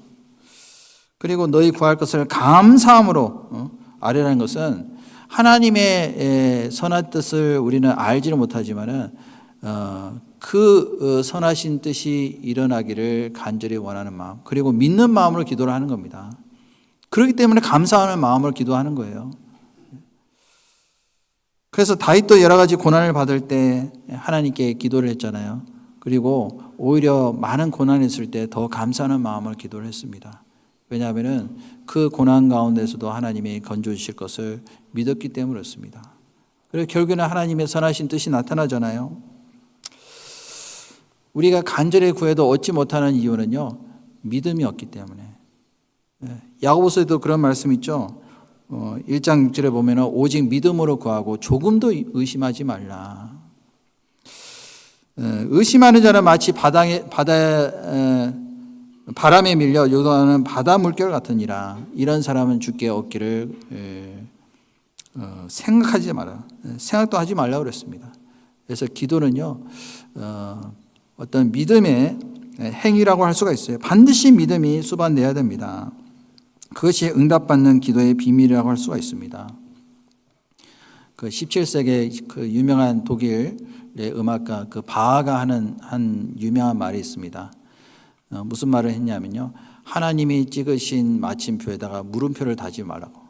그리고 너희 구할 것을 감사함으로 아뢰라는 것은 하나님의 선한 뜻을 우리는 알지는 못하지만은 그 선하신 뜻이 일어나기를 간절히 원하는 마음, 그리고 믿는 마음으로 기도를 하는 겁니다. 그렇기 때문에 감사하는 마음으로 기도하는 거예요. 그래서 다윗도 여러 가지 고난을 받을 때 하나님께 기도를 했잖아요. 그리고 오히려 많은 고난이 있을 때 더 감사하는 마음으로 기도를 했습니다. 왜냐하면 그 고난 가운데서도 하나님이 건져 주실 것을 믿었기 때문에 그렇습니다. 그리고 결국에는 하나님의 선하신 뜻이 나타나잖아요. 우리가 간절히 구해도 얻지 못하는 이유는요, 믿음이 없기 때문에. 야고보서에도 그런 말씀 있죠. 1장 6절에 보면 오직 믿음으로 구하고 조금도 의심하지 말라. 의심하는 자는 마치 바람에 밀려 요동하는 바다 물결 같으니라. 이런 사람은 주께 얻기를 생각하지 마라. 생각도 하지 말라고 그랬습니다. 그래서 기도는요, 어떤 믿음의 행위라고 할 수가 있어요. 반드시 믿음이 수반돼야 됩니다. 그것이 응답받는 기도의 비밀이라고 할 수가 있습니다. 그 17세기 그 유명한 독일의 음악가 그 바하가 하는 한 유명한 말이 있습니다. 무슨 말을 했냐면요, 하나님이 찍으신 마침표에다가 물음표를 달지 말라고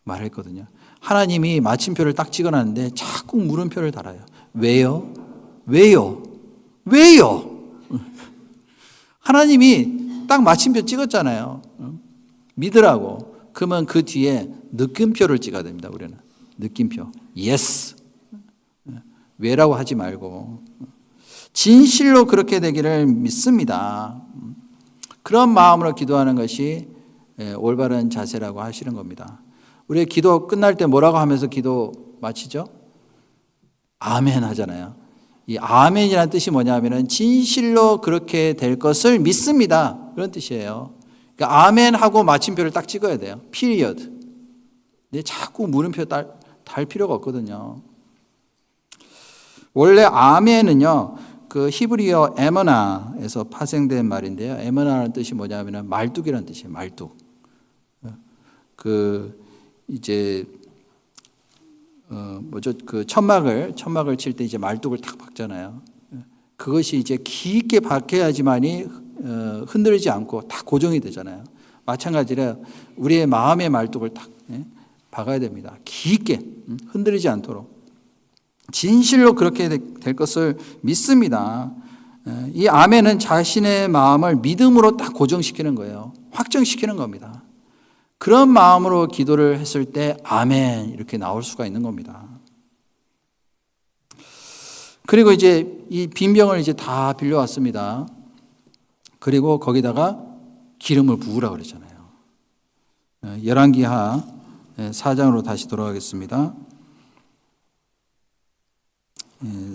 말했거든요. 하나님이 마침표를 딱 찍어놨는데 자꾸 물음표를 달아요. 왜요? 하나님이 딱 마침표 찍었잖아요. 믿으라고. 그러면 그 뒤에 느낌표를 찍어야 됩니다. 우리는 느낌표. Yes. 왜라고 하지 말고 진실로 그렇게 되기를 믿습니다. 그런 마음으로 기도하는 것이 올바른 자세라고 하시는 겁니다. 우리 기도 끝날 때 뭐라고 하면서 기도 마치죠? 아멘 하잖아요. 이 아멘이라는 뜻이 뭐냐면은 진실로 그렇게 될 것을 믿습니다. 그런 뜻이에요. 그러니까 아멘 하고 마침표를 딱 찍어야 돼요. 피리어드. 근데 자꾸 물음표 달 필요가 없거든요. 원래 아멘은요, 그 히브리어 에머나에서 파생된 말인데요. 에머나라는 뜻이 뭐냐면은 말뚝이라는 뜻이에요. 말뚝. 그 천막을 칠 때 이제 말뚝을 탁 박잖아요. 그것이 이제 깊게 박혀야지만이 흔들리지 않고 다 고정이 되잖아요. 마찬가지로 우리의 마음의 말뚝을 탁 박아야 됩니다. 깊게 흔들리지 않도록. 진실로 그렇게 될 것을 믿습니다. 이 아멘은 자신의 마음을 믿음으로 딱 고정시키는 거예요. 확정시키는 겁니다. 그런 마음으로 기도를 했을 때 아멘 이렇게 나올 수가 있는 겁니다. 그리고 이제 이 빈병을 이제 다 빌려왔습니다. 그리고 거기다가 기름을 부으라 그랬잖아요. 열왕기하 4장으로 다시 돌아가겠습니다.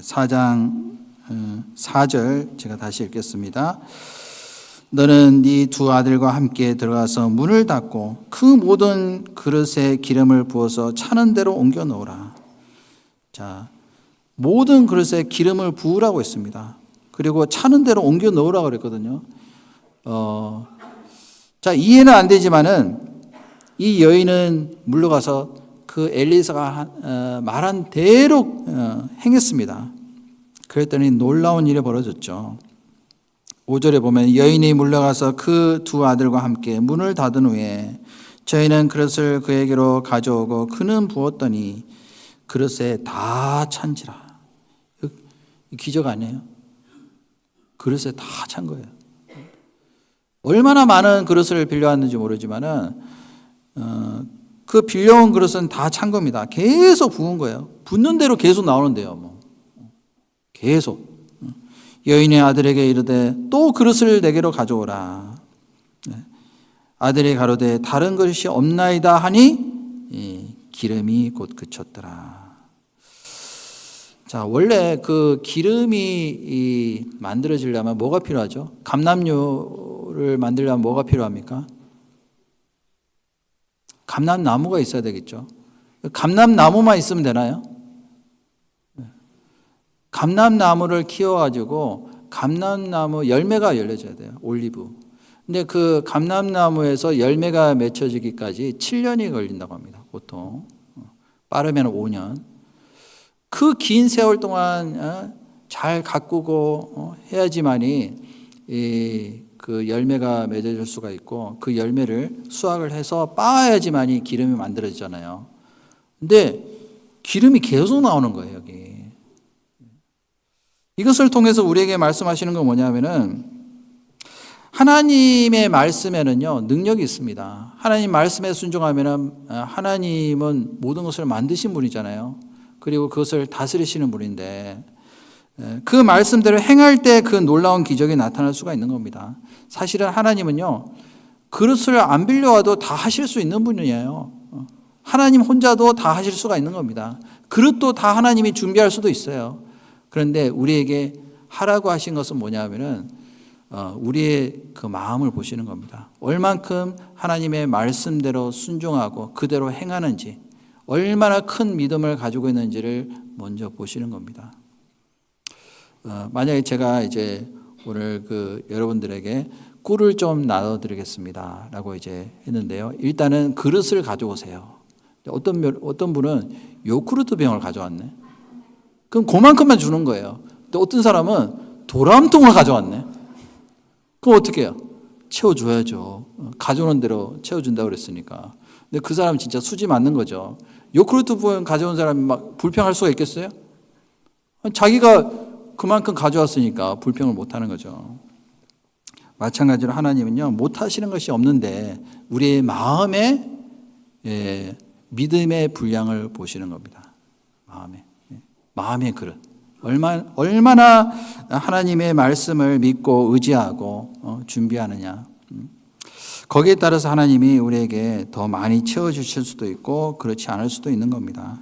4장 4절 제가 다시 읽겠습니다. 너는 네 두 아들과 함께 들어가서 문을 닫고 그 모든 그릇에 기름을 부어서 차는 대로 옮겨 놓으라. 자, 모든 그릇에 기름을 부으라고 했습니다. 그리고 차는 대로 옮겨 놓으라고 그랬거든요. 자, 이해는 안 되지만은 이 여인은 물러가서 그 엘리사가 말한 대로 행했습니다. 그랬더니 놀라운 일이 벌어졌죠. 5절에 보면 여인이 물러가서 그 두 아들과 함께 문을 닫은 후에 저희는 그릇을 그에게로 가져오고 그는 부었더니 그릇에 다 찬지라. 기적 아니에요? 그릇에 다 찬 거예요. 얼마나 많은 그릇을 빌려왔는지 모르지만은 그 빌려온 그릇은 다 찬 겁니다. 계속 부은 거예요. 붓는 대로 계속 나오는데요. 뭐. 계속. 여인의 아들에게 이르되 또 그릇을 내게로 가져오라. 아들이 가로되 다른 그릇이 없나이다 하니 기름이 곧 그쳤더라. 자, 원래 그 기름이 만들어지려면 뭐가 필요하죠? 감람유를 만들려면 뭐가 필요합니까? 감람나무가 있어야 되겠죠. 감람나무만 있으면 되나요? 감람나무를 키워가지고 감람나무 열매가 열려져야 돼요. 올리브. 근데 그 감람나무에서 열매가 맺혀지기까지 7년이 걸린다고 합니다. 보통. 빠르면 5년. 그 긴 세월 동안 잘 가꾸고 해야지만이 그 열매가 맺어질 수가 있고 그 열매를 수확을 해서 빻아야지만이 기름이 만들어지잖아요. 근데 기름이 계속 나오는 거예요, 여기. 이것을 통해서 우리에게 말씀하시는 건 뭐냐면은 하나님의 말씀에는요, 능력이 있습니다. 하나님 말씀에 순종하면은 하나님은 모든 것을 만드신 분이잖아요. 그리고 그것을 다스리시는 분인데 그 말씀대로 행할 때 그 놀라운 기적이 나타날 수가 있는 겁니다. 사실은 하나님은요, 그릇을 안 빌려와도 다 하실 수 있는 분이에요. 하나님 혼자도 다 하실 수가 있는 겁니다. 그릇도 다 하나님이 준비할 수도 있어요. 그런데 우리에게 하라고 하신 것은 뭐냐면은 우리의 그 마음을 보시는 겁니다. 얼만큼 하나님의 말씀대로 순종하고 그대로 행하는지, 얼마나 큰 믿음을 가지고 있는지를 먼저 보시는 겁니다. 만약에 제가 이제 오늘 그 여러분들에게 꿀을 좀 나눠드리겠습니다 라고 이제 했는데요. 일단은 그릇을 가져오세요. 어떤 분은 요구르트 병을 가져왔네. 그럼 그만큼만 주는 거예요. 또 어떤 사람은 도람통을 가져왔네. 그럼 어떻게 해요? 채워줘야죠. 가져오는 대로 채워준다고 그랬으니까. 근데 그 사람은 진짜 수지 맞는 거죠. 요구르트 병 가져온 사람이 막 불평할 수가 있겠어요? 자기가 그만큼 가져왔으니까 불평을 못하는 거죠. 마찬가지로 하나님은요, 못하시는 것이 없는데 우리의 마음의 믿음의 분량을 보시는 겁니다. 마음의 그릇. 얼마나 하나님의 말씀을 믿고 의지하고 준비하느냐. 거기에 따라서 하나님이 우리에게 더 많이 채워주실 수도 있고 그렇지 않을 수도 있는 겁니다.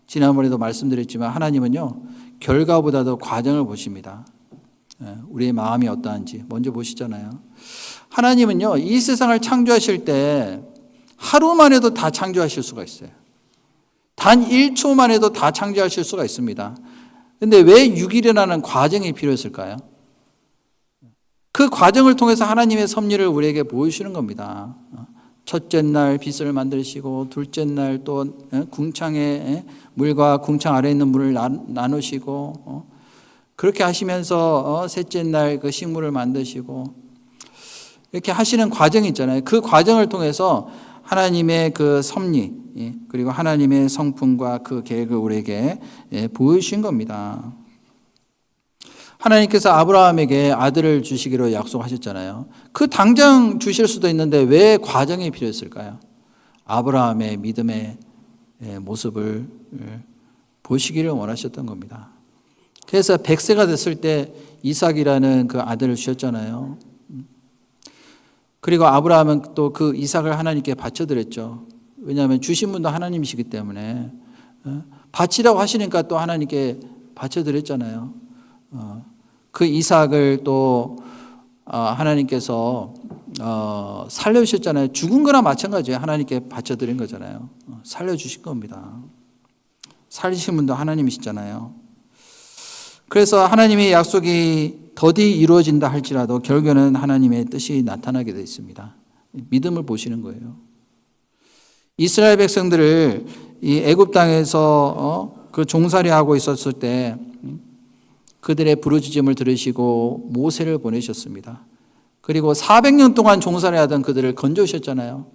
지난번에도 말씀드렸지만 하나님은요, 결과보다도 과정을 보십니다. 우리의 마음이 어떠한지 먼저 보시잖아요. 하나님은요, 이 세상을 창조하실 때 하루만 해도 다 창조하실 수가 있어요. 단 1초만 해도 다 창조하실 수가 있습니다. 그런데 왜 6일이라는 과정이 필요했을까요? 그 과정을 통해서 하나님의 섭리를 우리에게 보여주시는 겁니다. 첫째 날 빛을 만드시고 둘째 날 또 궁창의 물과 궁창 아래에 있는 물을 나누시고 그렇게 하시면서 셋째 날 그 식물을 만드시고 이렇게 하시는 과정이 있잖아요. 그 과정을 통해서 하나님의 그 섭리 그리고 하나님의 성품과 그 계획을 우리에게 보여주신 겁니다. 하나님께서 아브라함에게 아들을 주시기로 약속하셨잖아요. 그 당장 주실 수도 있는데 왜 과정이 필요했을까요? 아브라함의 믿음의 모습을 보시기를 원하셨던 겁니다. 그래서 100세가 됐을 때 이삭이라는 그 아들을 주셨잖아요. 그리고 아브라함은 또 그 이삭을 하나님께 바쳐드렸죠. 왜냐하면 주신 분도 하나님이시기 때문에 바치라고 하시니까 또 하나님께 바쳐드렸잖아요. 그 이삭을 또 하나님께서 살려주셨잖아요. 죽은 거나 마찬가지예요. 하나님께 바쳐드린 거잖아요. 살려주신 겁니다. 살리신 분도 하나님이시잖아요. 그래서 하나님의 약속이 더디 이루어진다 할지라도 결국에는 하나님의 뜻이 나타나게 되어 있습니다. 믿음을 보시는 거예요. 이스라엘 백성들을 이 애굽 땅에서 그 종살이하고 있었을 때 그들의 부르짖음을 들으시고 모세를 보내셨습니다. 그리고 400년 동안 종살이하던 그들을 건져오셨잖아요.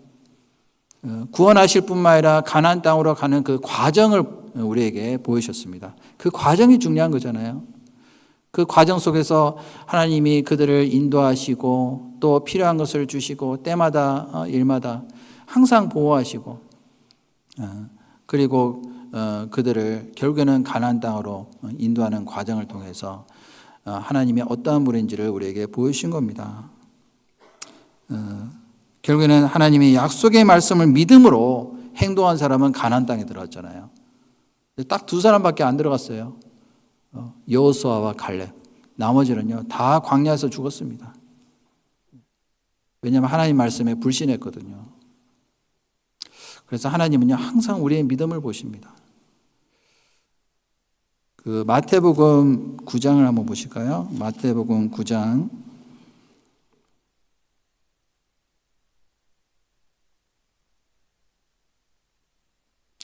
구원하실 뿐만 아니라 가나안 땅으로 가는 그 과정을 우리에게 보이셨습니다. 그 과정이 중요한 거잖아요. 그 과정 속에서 하나님이 그들을 인도하시고 또 필요한 것을 주시고 때마다 일마다 항상 보호하시고 그리고 그들을 결국에는 가나안 땅으로 인도하는 과정을 통해서 하나님이 어떠한 분인지를 우리에게 보여주신 겁니다. 결국에는 하나님이 약속의 말씀을 믿음으로 행동한 사람은 가나안 땅에 들어갔잖아요. 딱 두 사람밖에 안 들어갔어요. 여호수아와 갈렙. 나머지는요 다 광야에서 죽었습니다. 왜냐하면 하나님 말씀에 불신했거든요. 그래서 하나님은요 항상 우리의 믿음을 보십니다. 그 마태복음 9장을 한번 보실까요? 마태복음 9장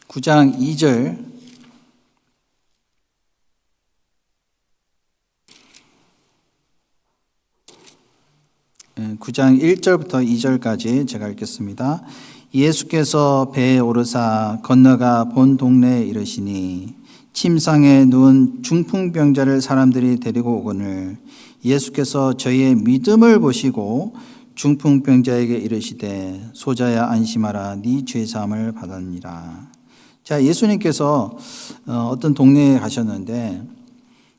9장 2절 9장 1절부터 2절까지 제가 읽겠습니다. 예수께서 배에 오르사 건너가 본 동네에 이르시니 침상에 누운 중풍병자를 사람들이 데리고 오거늘 예수께서 저희의 믿음을 보시고 중풍병자에게 이르시되 소자야 안심하라 네 죄사함을 받았니라. 자, 예수님께서 어떤 동네에 가셨는데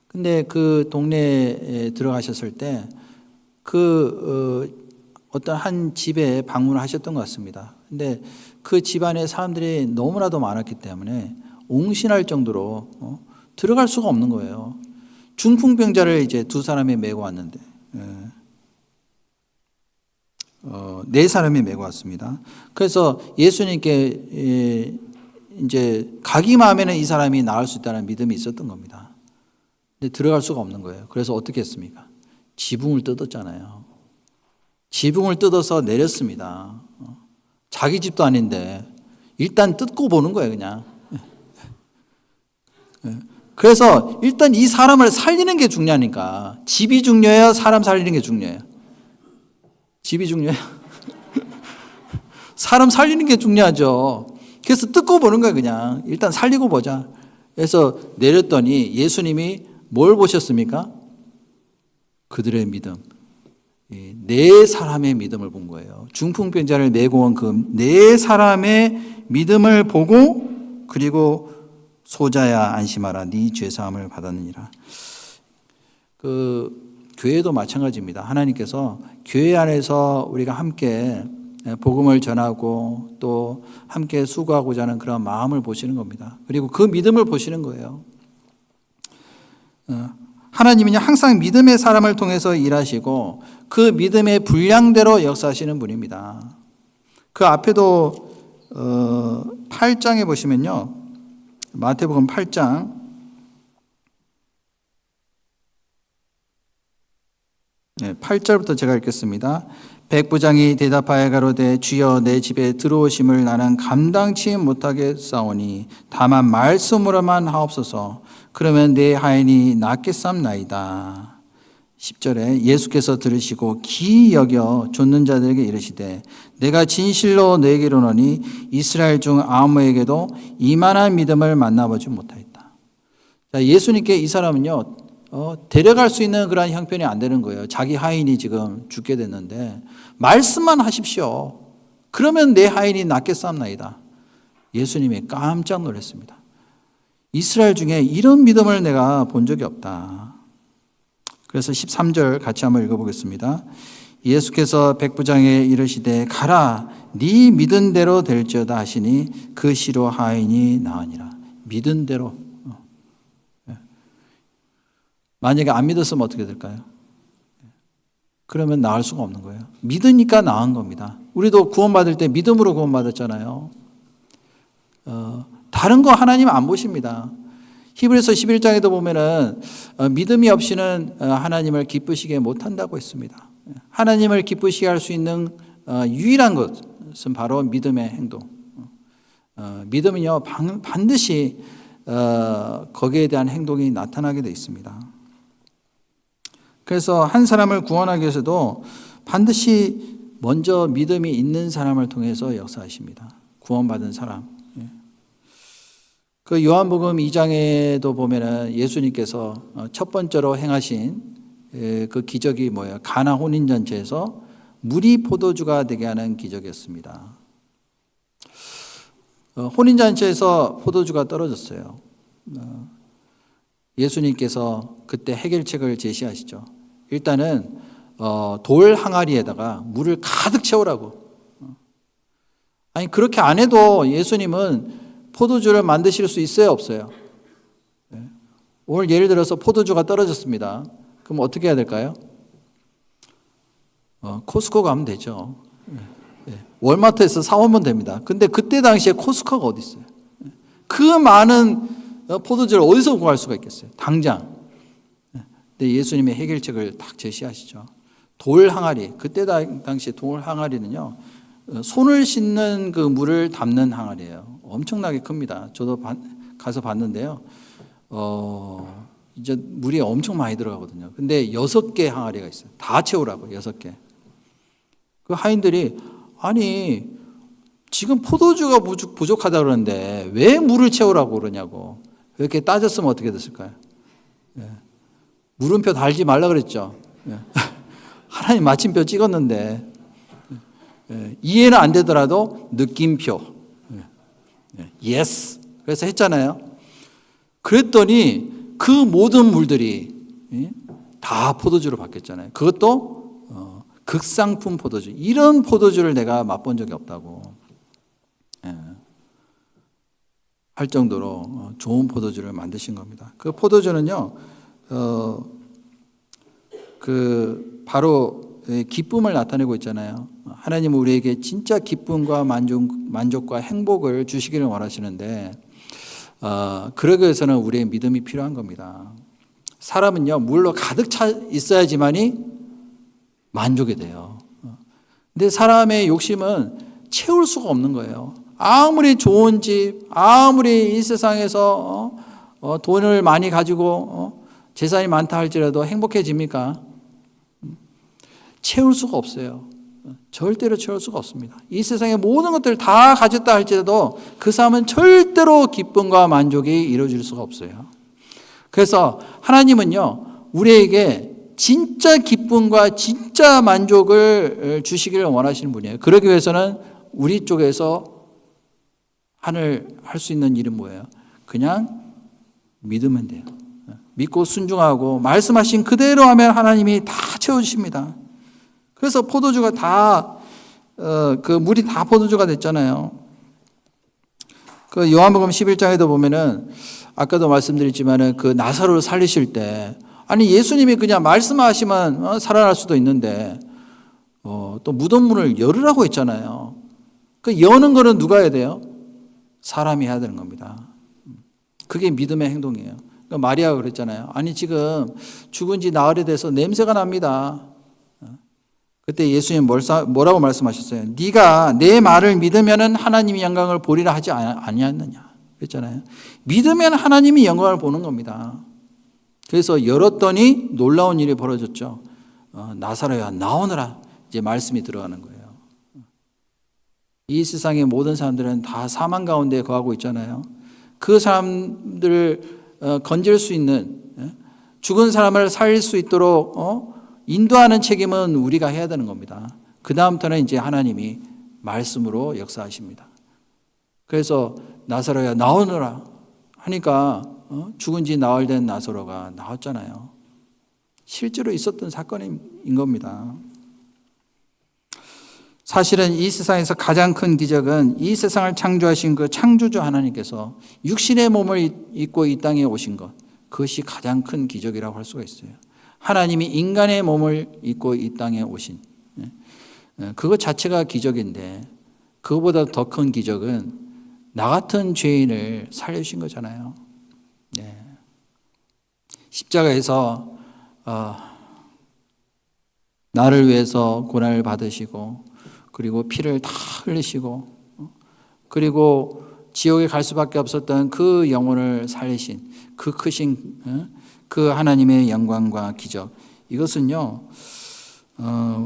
근데 그 동네에 들어가셨을 때 어떤 한 집에 방문을 하셨던 것 같습니다. 근데 그 집안에 사람들이 너무나도 많았기 때문에 옹신할 정도로 들어갈 수가 없는 거예요. 중풍병자를 이제 두 사람이 메고 왔는데, 네 사람이 메고 왔습니다. 그래서 예수님께 이제 가기만 하면은 이 사람이 나을 수 있다는 믿음이 있었던 겁니다. 근데 들어갈 수가 없는 거예요. 그래서 어떻게 했습니까? 지붕을 뜯었잖아요. 지붕을 뜯어서 내렸습니다. 자기 집도 아닌데 일단 뜯고 보는 거예요, 그냥. 그래서 일단 이 사람을 살리는 게 중요하니까 집이 중요해요? 사람 살리는 게 중요해요? 집이 중요해요? 사람 살리는 게 중요하죠. 그래서 뜯고 보는 거예요, 그냥. 일단 살리고 보자. 그래서 내렸더니 예수님이 뭘 보셨습니까? 그들의 믿음. 네 사람의 믿음을 본 거예요. 중풍병자를 메고 온 그 네 사람의 믿음을 보고 그리고 소자야 안심하라 네 죄사함을 받았느니라. 그 교회도 마찬가지입니다. 하나님께서 교회 안에서 우리가 함께 복음을 전하고 또 함께 수고하고자 하는 그런 마음을 보시는 겁니다. 그리고 그 믿음을 보시는 거예요. 하나님은요 항상 믿음의 사람을 통해서 일하시고 그 믿음의 분량대로 역사하시는 분입니다. 그 앞에도 8장에 보시면요. 마태복음 8장 8절부터 제가 읽겠습니다. 백부장이 대답하여 가로되 주여 내 집에 들어오심을 나는 감당치 못하겠사오니 다만 말씀으로만 하옵소서. 그러면 내 하인이 낫겠삼나이다. 10절에 예수께서 들으시고 기이 여겨 좇는 자들에게 이르시되 내가 진실로 너에게 이르노니 이스라엘 중 아무에게도 이만한 믿음을 만나보지 못하였다. 자, 예수님께 이 사람은요 데려갈 수 있는 그런 형편이 안 되는 거예요. 자기 하인이 지금 죽게 됐는데 말씀만 하십시오. 그러면 내 하인이 낫겠사옵나이다. 예수님이 깜짝 놀랐습니다. 이스라엘 중에 이런 믿음을 내가 본 적이 없다. 그래서 13절 같이 한번 읽어보겠습니다. 예수께서 백부장에 이르시되 가라 네 믿은 대로 될지어다 하시니 그 시로 하인이 나으니라. 믿은 대로. 만약에 안 믿었으면 어떻게 될까요? 그러면 나을 수가 없는 거예요. 믿으니까 나은 겁니다. 우리도 구원받을 때 믿음으로 구원받았잖아요. 다른 거 하나님 안 보십니다. 히브리서 11장에도 보면은 믿음이 없이는 하나님을 기쁘시게 못한다고 했습니다. 하나님을 기쁘시게 할 수 있는 유일한 것은 바로 믿음의 행동. 믿음은요 반드시 거기에 대한 행동이 나타나게 돼 있습니다. 그래서 한 사람을 구원하기 위해서도 반드시 먼저 믿음이 있는 사람을 통해서 역사하십니다. 구원받은 사람. 그 요한복음 2장에도 보면은 예수님께서 첫 번째로 행하신 그 기적이 뭐예요? 가나 혼인잔치에서 물이 포도주가 되게 하는 기적이었습니다. 혼인잔치에서 포도주가 떨어졌어요. 예수님께서 그때 해결책을 제시하시죠. 일단은 돌 항아리에다가 물을 가득 채우라고. 아니 그렇게 안 해도 예수님은 포도주를 만드실 수 있어요, 없어요? 오늘 예를 들어서 포도주가 떨어졌습니다. 그럼 어떻게 해야 될까요? 코스코 가면 되죠. 월마트에서 사오면 됩니다. 근데 그때 당시에 코스코가 어디 있어요? 그 많은 포도주를 어디서 구할 수가 있겠어요? 당장. 근데 예수님의 해결책을 딱 제시하시죠. 돌 항아리. 그때 당시에 돌 항아리는요, 손을 씻는 그 물을 담는 항아리예요. 엄청나게 큽니다. 저도 가서 봤는데요. 이제 물이 엄청 많이 들어가거든요. 근데 6개 항아리가 있어요. 다 채우라고 6개. 그 하인들이 아니 지금 포도주가 부족하다 그러는데 왜 물을 채우라고 그러냐고. 이렇게 따졌으면 어떻게 됐을까요? 물음표 달지 말라 그랬죠. 하나님 마침표 찍었는데 이해는 안 되더라도 느낌표. 예스. 그래서 했잖아요. 그랬더니 그 모든 물들이 다 포도주로 바뀌었잖아요. 그것도 극상품 포도주. 이런 포도주를 내가 맛본 적이 없다고 할 정도로 좋은 포도주를 만드신 겁니다. 그 포도주는요, 그 바로 기쁨을 나타내고 있잖아요. 하나님은 우리에게 진짜 기쁨과 만족과 행복을 주시기를 원하시는데 그러기 위해서는 우리의 믿음이 필요한 겁니다. 사람은요 물로 가득 차 있어야지만이 만족이 돼요. 근데 사람의 욕심은 채울 수가 없는 거예요. 아무리 좋은 집, 아무리 이 세상에서 돈을 많이 가지고 재산이 많다 할지라도 행복해집니까? 채울 수가 없어요. 절대로 채울 수가 없습니다. 이 세상의 모든 것들을 다 가졌다 할지라도 그 사람은 절대로 기쁨과 만족이 이루어질 수가 없어요. 그래서 하나님은요 우리에게 진짜 기쁨과 진짜 만족을 주시기를 원하시는 분이에요. 그러기 위해서는 우리 쪽에서 할 수 있는 일은 뭐예요? 그냥 믿으면 돼요. 믿고 순종하고 말씀하신 그대로 하면 하나님이 다 채워주십니다. 그래서 포도주가 다, 그 물이 다 포도주가 됐잖아요. 그 요한복음 11장에도 보면은 아까도 말씀드렸지만은 그 나사로를 살리실 때 아니 예수님이 그냥 말씀하시면 살아날 수도 있는데 또 무덤문을 열으라고 했잖아요. 그 여는 거는 누가 해야 돼요? 사람이 해야 되는 겁니다. 그게 믿음의 행동이에요. 그러니까 마리아가 그랬잖아요. 아니 지금 죽은 지 나흘이 돼서 냄새가 납니다. 그때 예수님 뭐라고 말씀하셨어요? 네가 내 말을 믿으면은 하나님이 영광을 보리라 하지 아니었느냐 그랬잖아요. 믿으면 하나님이 영광을 보는 겁니다. 그래서 열었더니 놀라운 일이 벌어졌죠. 나사로야 나오너라 이제 말씀이 들어가는 거예요. 이 세상의 모든 사람들은 다 사망 가운데 거하고 있잖아요. 그 사람들을 건질 수 있는 죽은 사람을 살릴 수 있도록 인도하는 책임은 우리가 해야 되는 겁니다. 그 다음부터는 이제 하나님이 말씀으로 역사하십니다. 그래서 나사로야 나오너라 하니까 죽은 지 나흘 된 나사로가 나왔잖아요. 실제로 있었던 사건인 겁니다. 사실은 이 세상에서 가장 큰 기적은 이 세상을 창조하신 그 창조주 하나님께서 육신의 몸을 입고 이 땅에 오신 것, 그것이 가장 큰 기적이라고 할 수가 있어요. 하나님이 인간의 몸을 입고 이 땅에 오신 그것 자체가 기적인데, 그것보다 더 큰 기적은 나 같은 죄인을 살려주신 거잖아요. 십자가에서 나를 위해서 고난을 받으시고, 그리고 피를 다 흘리시고, 그리고 지옥에 갈 수밖에 없었던 그 영혼을 살리신 그 크신 그 하나님의 영광과 기적, 이것은요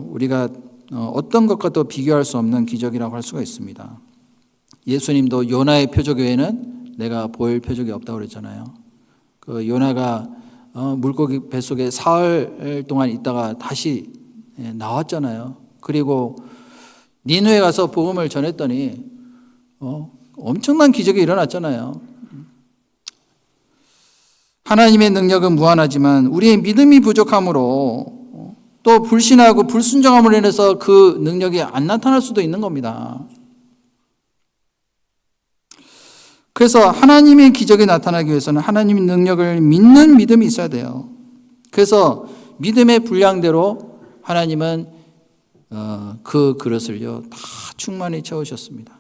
우리가 어떤 것과도 비교할 수 없는 기적이라고 할 수가 있습니다. 예수님도 요나의 표적 외에는 내가 보일 표적이 없다고 그랬잖아요. 그 요나가 물고기 뱃속에 사흘 동안 있다가 다시 나왔잖아요. 그리고 니느웨 가서 복음을 전했더니 엄청난 기적이 일어났잖아요. 하나님의 능력은 무한하지만 우리의 믿음이 부족함으로 또 불신하고 불순종함으로 인해서 그 능력이 안 나타날 수도 있는 겁니다. 그래서 하나님의 기적이 나타나기 위해서는 하나님의 능력을 믿는 믿음이 있어야 돼요. 그래서 믿음의 분량대로 하나님은 그 그릇을요 다 충만히 채우셨습니다.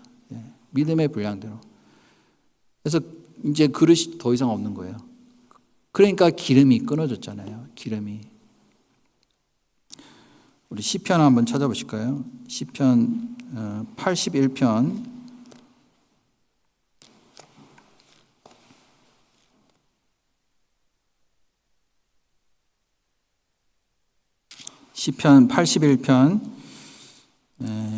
믿음의 분량대로. 그래서 이제 그릇이 더 이상 없는 거예요. 그러니까 기름이 끊어졌잖아요. 기름이. 우리 시편 한번 찾아보실까요? 시편 81편 시편 81편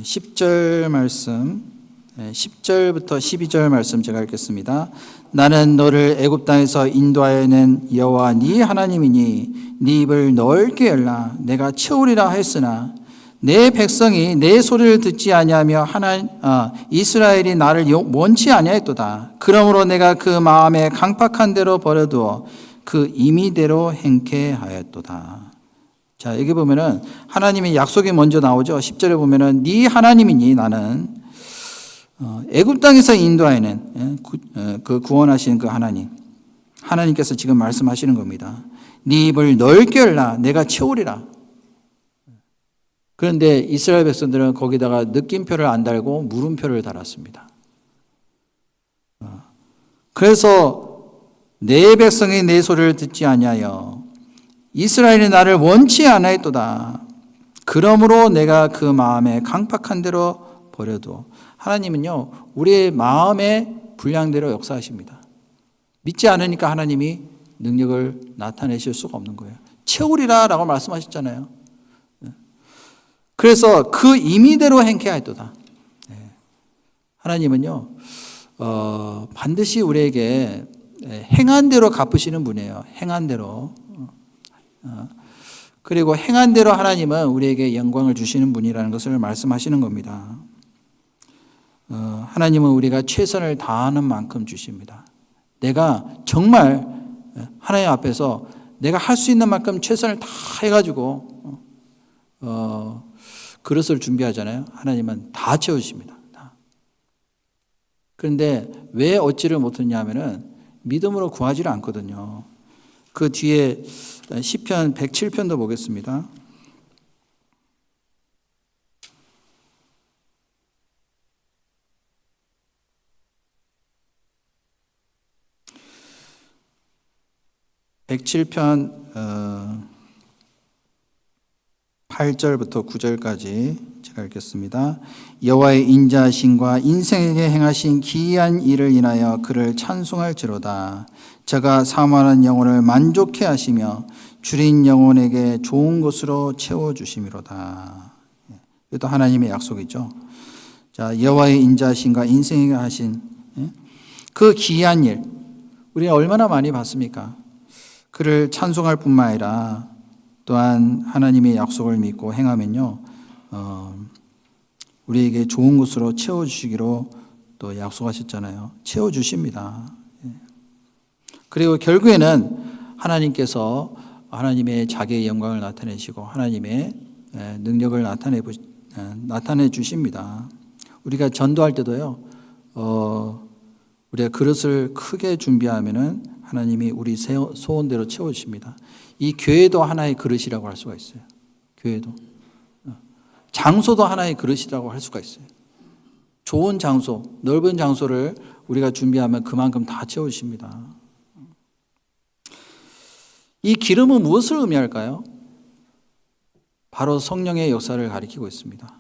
10절 말씀, 10절부터 12절 말씀 제가 읽겠습니다. 나는 너를 애굽 땅에서 인도하여 낸 여호와 네 하나님이니 네 입을 넓게 열라. 내가 채우리라 했으나 내 백성이 내 소리를 듣지 아니하며 이스라엘이 나를 원치 아니하였도다. 그러므로 내가 그 마음에 강팍한 대로 버려두어 그 임의대로 행케 하였도다. 자, 여기 보면은 하나님의 약속이 먼저 나오죠. 10절에 보면은 네 하나님이니 나는 애굽 땅에서 인도하여낸 그 구원하신 그 하나님께서 지금 말씀하시는 겁니다. 네 입을 넓게 열라. 내가 채우리라. 그런데 이스라엘 백성들은 거기다가 느낌표를 안 달고 물음표를 달았습니다. 그래서 내 백성이 내 소리를 듣지 아니하여 이스라엘이 나를 원치 아니하였도다. 그러므로 내가 그 마음에 강팍한 대로 버려도. 하나님은요 우리의 마음의 분량대로 역사하십니다. 믿지 않으니까 하나님이 능력을 나타내실 수가 없는 거예요. 채우리라 라고 말씀하셨잖아요. 그래서 그 임의대로 행케 하였도다. 하나님은요 반드시 우리에게 행한 대로 갚으시는 분이에요. 행한 대로. 그리고 행한 대로 하나님은 우리에게 영광을 주시는 분이라는 것을 말씀하시는 겁니다. 하나님은 우리가 최선을 다하는 만큼 주십니다. 내가 정말 하나님 앞에서 내가 할 수 있는 만큼 최선을 다 해가지고 그릇을 준비하잖아요. 하나님은 다 채우십니다. 다. 그런데 왜 얻지를 못했냐 하면은 믿음으로 구하지를 않거든요. 그 뒤에 시편 107편도 보겠습니다. (107편) 8절부터 9절까지 제가 읽겠습니다. 여호와의 인자하심과 인생에게 행하신 기이한 일을 인하여 그를 찬송할지로다. 저가 사모하는 영혼을 만족해 하시며 줄인 영혼에게 좋은 것으로 채워주심이로다. 이것도 하나님의 약속이죠. 자, 여호와의 인자하심과 인생에게 하신 그 기이한 일, 우리가 얼마나 많이 봤습니까? 그를 찬송할 뿐만 아니라 또한 하나님의 약속을 믿고 행하면요, 우리에게 좋은 것으로 채워주시기로 또 약속하셨잖아요. 채워주십니다. 그리고 결국에는 하나님께서 하나님의 자기의 영광을 나타내시고 하나님의 능력을 나타내 주십니다. 우리가 전도할 때도요, 우리가 그릇을 크게 준비하면은 하나님이 우리 소원대로 채워주십니다. 이 교회도 하나의 그릇이라고 할 수가 있어요. 교회도. 장소도 하나의 그릇이라고 할 수가 있어요. 좋은 장소, 넓은 장소를 우리가 준비하면 그만큼 다 채워주십니다. 이 기름은 무엇을 의미할까요? 바로 성령의 역사를 가리키고 있습니다.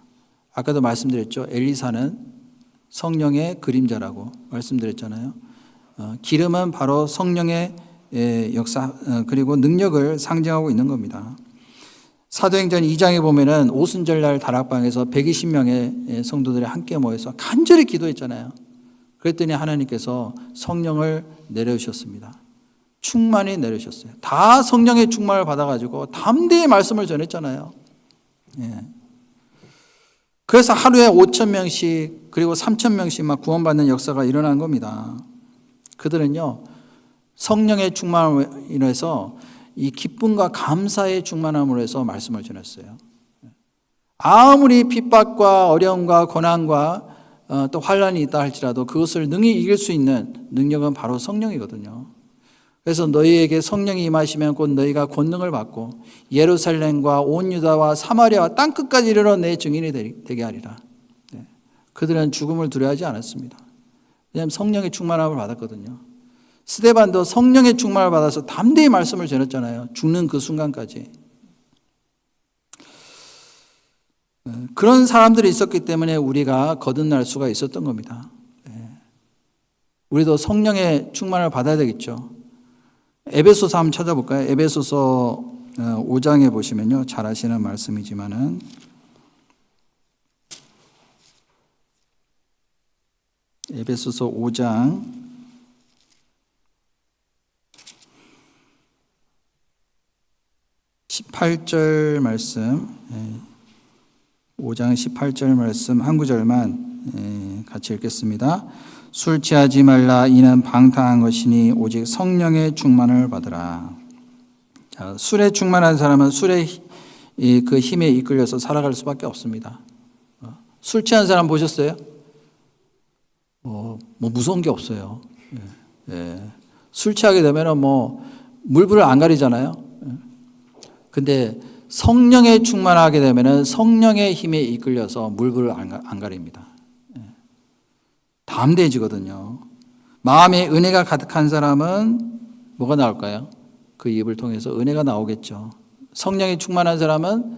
아까도 말씀드렸죠. 엘리사는 성령의 그림자라고 말씀드렸잖아요. 기름은 바로 성령의 역사 그리고 능력을 상징하고 있는 겁니다. 사도행전 2장에 보면은 오순절날 다락방에서 120명의 성도들이 함께 모여서 간절히 기도했잖아요. 그랬더니 하나님께서 성령을 내려주셨습니다. 충만히 내려주셨어요. 다 성령의 충만을 받아가지고 담대히 말씀을 전했잖아요. 그래서 하루에 5,000명씩 그리고 3,000명씩 막 구원받는 역사가 일어난 겁니다. 그들은요, 성령의 충만으로 인해서 이 기쁨과 감사의 충만함으로 해서 말씀을 전했어요. 아무리 핍박과 어려움과 고난과 또 환란이 있다 할지라도 그것을 능히 이길 수 있는 능력은 바로 성령이거든요. 그래서 너희에게 성령이 임하시면 곧 너희가 권능을 받고 예루살렘과 온 유다와 사마리아와 땅끝까지 이르러 내 증인이 되게 하리라. 그들은 죽음을 두려워하지 않았습니다. 왜냐하면 성령의 충만함을 받았거든요. 스데반도 성령의 충만을 받아서 담대히 말씀을 전했잖아요. 죽는 그 순간까지. 그런 사람들이 있었기 때문에 우리가 거듭날 수가 있었던 겁니다. 우리도 성령의 충만을 받아야 되겠죠. 에베소서 한번 찾아볼까요? 에베소서 5장에 보시면요, 잘 아시는 말씀이지만은 에베소서 5장 18절 말씀, 5장 18절 말씀 한 구절만 같이 읽겠습니다. 술 취하지 말라. 이는 방탕한 것이니 오직 성령의 충만을 받으라. 자, 술에 충만한 사람은 술의 그 힘에 이끌려서 살아갈 수밖에 없습니다. 술 취한 사람 보셨어요? 뭐 무서운 게 없어요. 술 취하게 되면은 물불을 안 가리잖아요. 근데 성령에 충만하게 되면은 성령의 힘에 이끌려서 물불을 안 가립니다. 담대해지거든요. 마음에 은혜가 가득한 사람은 뭐가 나올까요? 그 입을 통해서 은혜가 나오겠죠. 성령에 충만한 사람은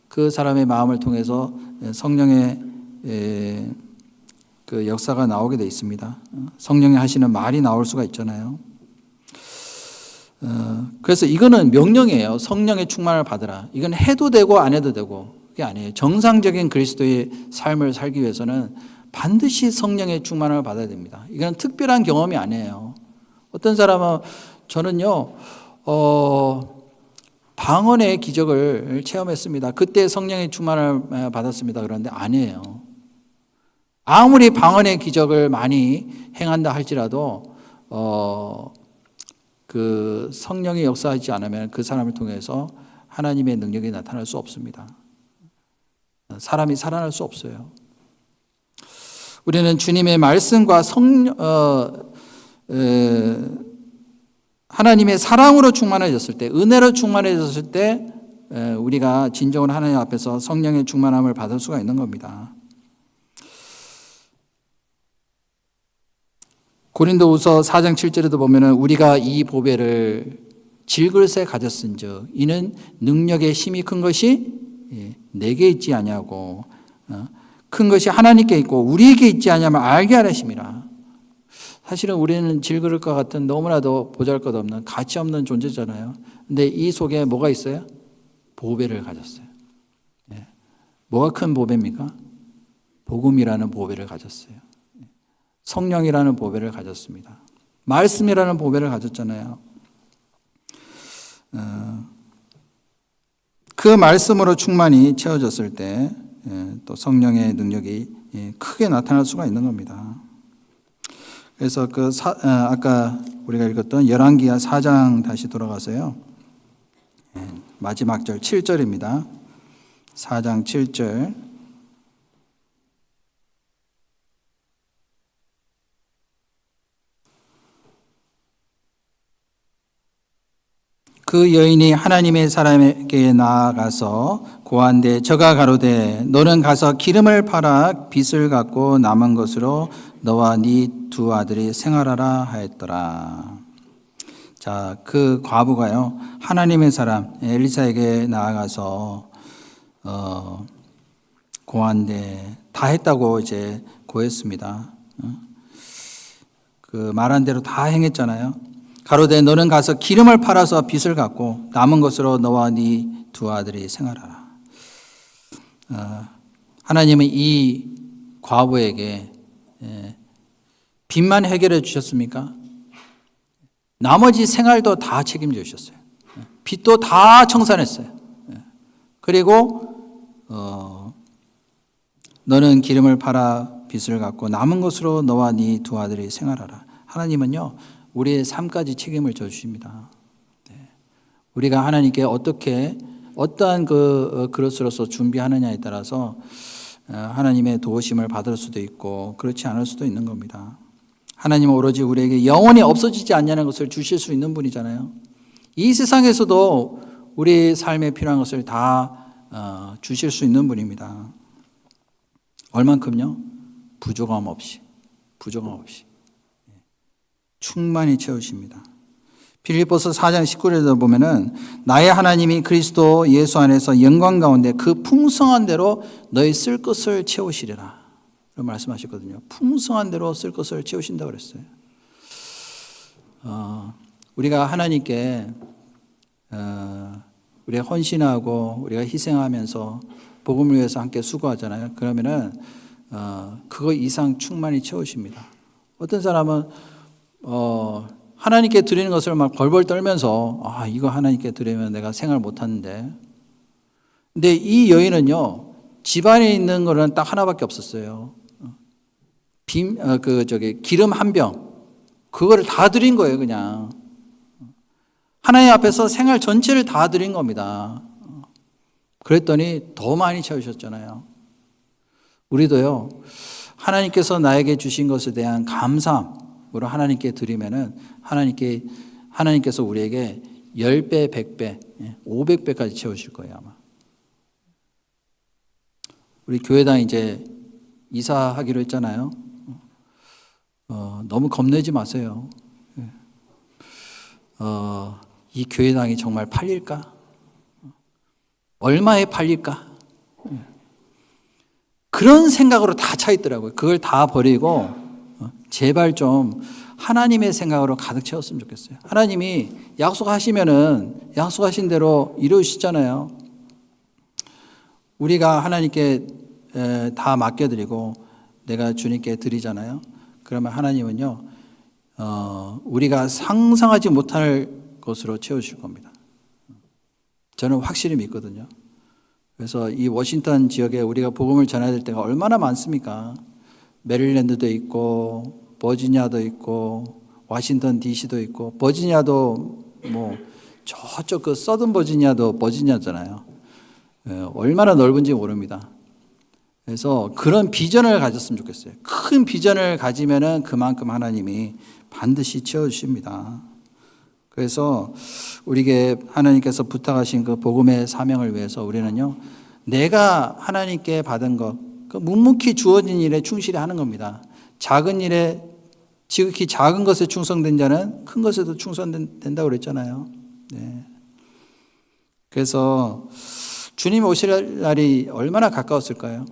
그 사람의 마음을 통해서 성령의 그 역사가 나오게 돼 있습니다. 성령이 하시는 말이 나올 수가 있잖아요. 그래서 이거는 명령이에요. 성령의 충만을 받으라. 이건 해도 되고 안 해도 되고 그게 아니에요. 정상적인 그리스도의 삶을 살기 위해서는 반드시 성령의 충만을 받아야 됩니다. 이건 특별한 경험이 아니에요. 어떤 사람은 저는요, 방언의 기적을 체험했습니다. 그때 성령의 충만을 받았습니다. 그런데 아니에요. 아무리 방언의 기적을 많이 행한다 할지라도 그 성령이 역사하지 않으면 그 사람을 통해서 하나님의 능력이 나타날 수 없습니다. 사람이 살아날 수 없어요. 우리는 주님의 말씀과 하나님의 사랑으로 충만해졌을 때, 은혜로 충만해졌을 때 우리가 진정으로 하나님 앞에서 성령의 충만함을 받을 수가 있는 겁니다. 고린도후서 4장 7절에도 보면은 우리가 이 보배를 질그릇에 가졌은즉 이는 능력의 힘이 큰 것이 내게 있지 아니하고 큰 것이 하나님께 있고 우리에게 있지 아니하면 알게 하라심이라. 사실은 우리는 질그릇과 같은 너무나도 보잘것없는 가치 없는 존재잖아요. 근데 이 속에 뭐가 있어요? 보배를 가졌어요. 뭐가 큰 보배입니까? 복음이라는 보배를 가졌어요. 성령이라는 보배를 가졌습니다. 말씀이라는 보배를 가졌잖아요. 그 말씀으로 충만히 채워졌을 때 또 성령의 능력이 크게 나타날 수가 있는 겁니다. 그래서 아까 우리가 읽었던 열왕기하 4장 다시 돌아가서요. 마지막 절 7절입니다. 4장 7절. 그 여인이 하나님의 사람에게 나아가서 고한데 저가 가로되 너는 가서 기름을 팔아 빚을 갚고 남은 것으로 너와 네 두 아들이 생활하라 하였더라. 자, 그 과부가요 하나님의 사람 엘리사에게 나아가서 고한데 다 했다고 이제 고했습니다. 그 말한 대로 다 행했잖아요. 가로되 너는 가서 기름을 팔아서 빚을 갚고 남은 것으로 너와 네 두 아들이 생활하라. 하나님은 이 과부에게 빚만 해결해 주셨습니까? 나머지 생활도 다 책임져 주셨어요. 빚도 다 청산했어요. 그리고 너는 기름을 팔아 빚을 갚고 남은 것으로 너와 네 두 아들이 생활하라. 하나님은요 우리의 삶까지 책임을 져 주십니다. 우리가 하나님께 어떠한 그릇으로서 준비하느냐에 따라서 하나님의 도우심을 받을 수도 있고 그렇지 않을 수도 있는 겁니다. 하나님은 오로지 우리에게 영원히 없어지지 않냐는 것을 주실 수 있는 분이잖아요. 이 세상에서도 우리 삶에 필요한 것을 다 주실 수 있는 분입니다. 얼만큼요? 부족함 없이 충만히 채우십니다. 빌립보서 4장 19절에 보면은 나의 하나님이 그리스도 예수 안에서 영광 가운데 그 풍성한 대로 너희 쓸 것을 채우시리라. 그런 말씀하셨거든요. 풍성한 대로 쓸 것을 채우신다고 그랬어요. 우리가 하나님께 우리가 헌신하고 우리가 희생하면서 복음을 위해서 함께 수고하잖아요. 그러면은 그거 이상 충만히 채우십니다. 어떤 사람은 하나님께 드리는 것을 막 벌벌 떨면서 이거 하나님께 드리면 내가 생활 못 하는데. 근데 이 여인은요 집안에 있는 거는 딱 하나밖에 없었어요. 기름 한 병, 그거를 다 드린 거예요, 그냥. 하나님 앞에서 생활 전체를 다 드린 겁니다. 그랬더니 더 많이 채우셨잖아요. 우리도요, 하나님께서 나에게 주신 것에 대한 감사함으로 하나님께 드리면은 하나님께서 우리에게 10배, 100배, 500배까지 채우실 거예요, 아마. 우리 교회당 이제 이사하기로 했잖아요. 너무 겁내지 마세요. 이 교회당이 정말 팔릴까? 얼마에 팔릴까? 그런 생각으로 다 차 있더라고요. 그걸 다 버리고 제발 좀 하나님의 생각으로 가득 채웠으면 좋겠어요. 하나님이 약속하시면은 약속하신 대로 이루시잖아요. 우리가 하나님께 다 맡겨드리고 내가 주님께 드리잖아요. 그러면 하나님은요, 우리가 상상하지 못할 것으로 채우실 겁니다. 저는 확실히 믿거든요. 그래서 이 워싱턴 지역에 우리가 복음을 전해야 될 때가 얼마나 많습니까? 메릴랜드도 있고, 버지니아도 있고, 워싱턴 DC도 있고, 버지니아도 뭐 저쪽 그 서든 버지니아도 버지니아잖아요. 얼마나 넓은지 모릅니다. 그래서 그런 비전을 가졌으면 좋겠어요. 큰 비전을 가지면은 그만큼 하나님이 반드시 채워주십니다. 그래서 우리에게 하나님께서 부탁하신 그 복음의 사명을 위해서 우리는요, 내가 하나님께 받은 것, 그 묵묵히 주어진 일에 충실히 하는 겁니다. 작은 일에 지극히 작은 것에 충성된 자는 큰 것에도 충성된다고 그랬잖아요. 네. 그래서 주님 오실 날이 얼마나 가까웠을까요?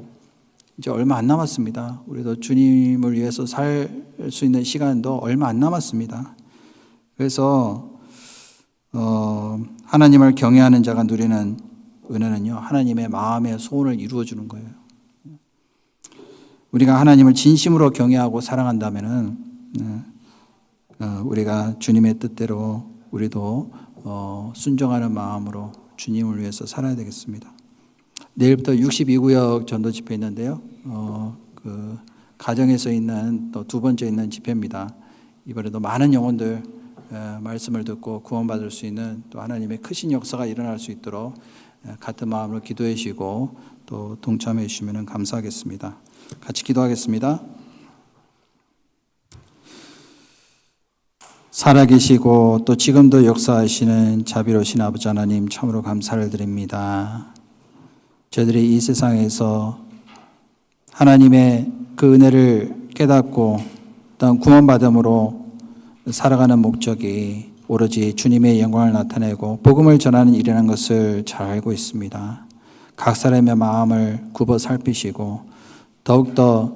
이제 얼마 안 남았습니다. 우리도 주님을 위해서 살 수 있는 시간도 얼마 안 남았습니다. 그래서 하나님을 경외하는 자가 누리는 은혜는요, 하나님의 마음의 소원을 이루어 주는 거예요. 우리가 하나님을 진심으로 경외하고 사랑한다면은 우리가 주님의 뜻대로 우리도 순종하는 마음으로 주님을 위해서 살아야 되겠습니다. 내일부터 62구역 전도 집회 있는데요. 가정에서 있는 또 두 번째 있는 집회입니다. 이번에도 많은 영혼들 말씀을 듣고 구원받을 수 있는 또 하나님의 크신 역사가 일어날 수 있도록 같은 마음으로 기도해 주시고 또 동참해 주시면 감사하겠습니다. 같이 기도하겠습니다. 살아계시고 또 지금도 역사하시는 자비로우신 아버지 하나님 참으로 감사를 드립니다. 저희들이 이 세상에서 하나님의 그 은혜를 깨닫고 또한 구원받음으로 살아가는 목적이 오로지 주님의 영광을 나타내고 복음을 전하는 일이라는 것을 잘 알고 있습니다. 각 사람의 마음을 굽어 살피시고 더욱더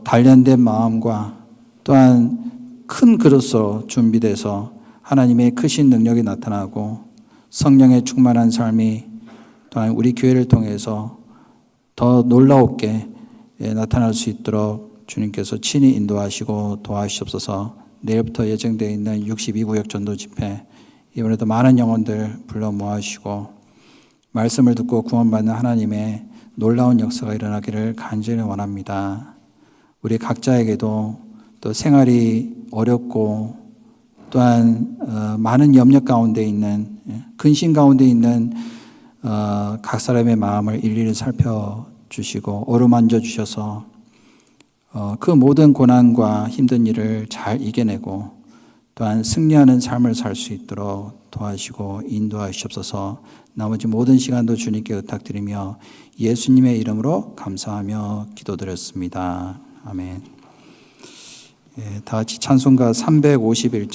단련된 마음과 또한 큰 그릇으로 준비돼서 하나님의 크신 능력이 나타나고 성령의 충만한 삶이 또한 우리 교회를 통해서 더 놀라웠게 나타날 수 있도록 주님께서 친히 인도하시고 도와주시옵소서. 내일부터 예정되어 있는 62구역 전도 집회, 이번에도 많은 영혼들 불러 모아주시고 말씀을 듣고 구원받는 하나님의 놀라운 역사가 일어나기를 간절히 원합니다. 우리 각자에게도 또 생활이 어렵고 또한 많은 염려 가운데 있는, 근심 가운데 있는 각 사람의 마음을 일일이 살펴주시고 어루만져 주셔서 그 모든 고난과 힘든 일을 잘 이겨내고 또한 승리하는 삶을 살 수 있도록 도와주시고 인도하시옵소서. 나머지 모든 시간도 주님께 의탁드리며 예수님의 이름으로 감사하며 기도드렸습니다. 아멘. 다 같이 찬송가 351장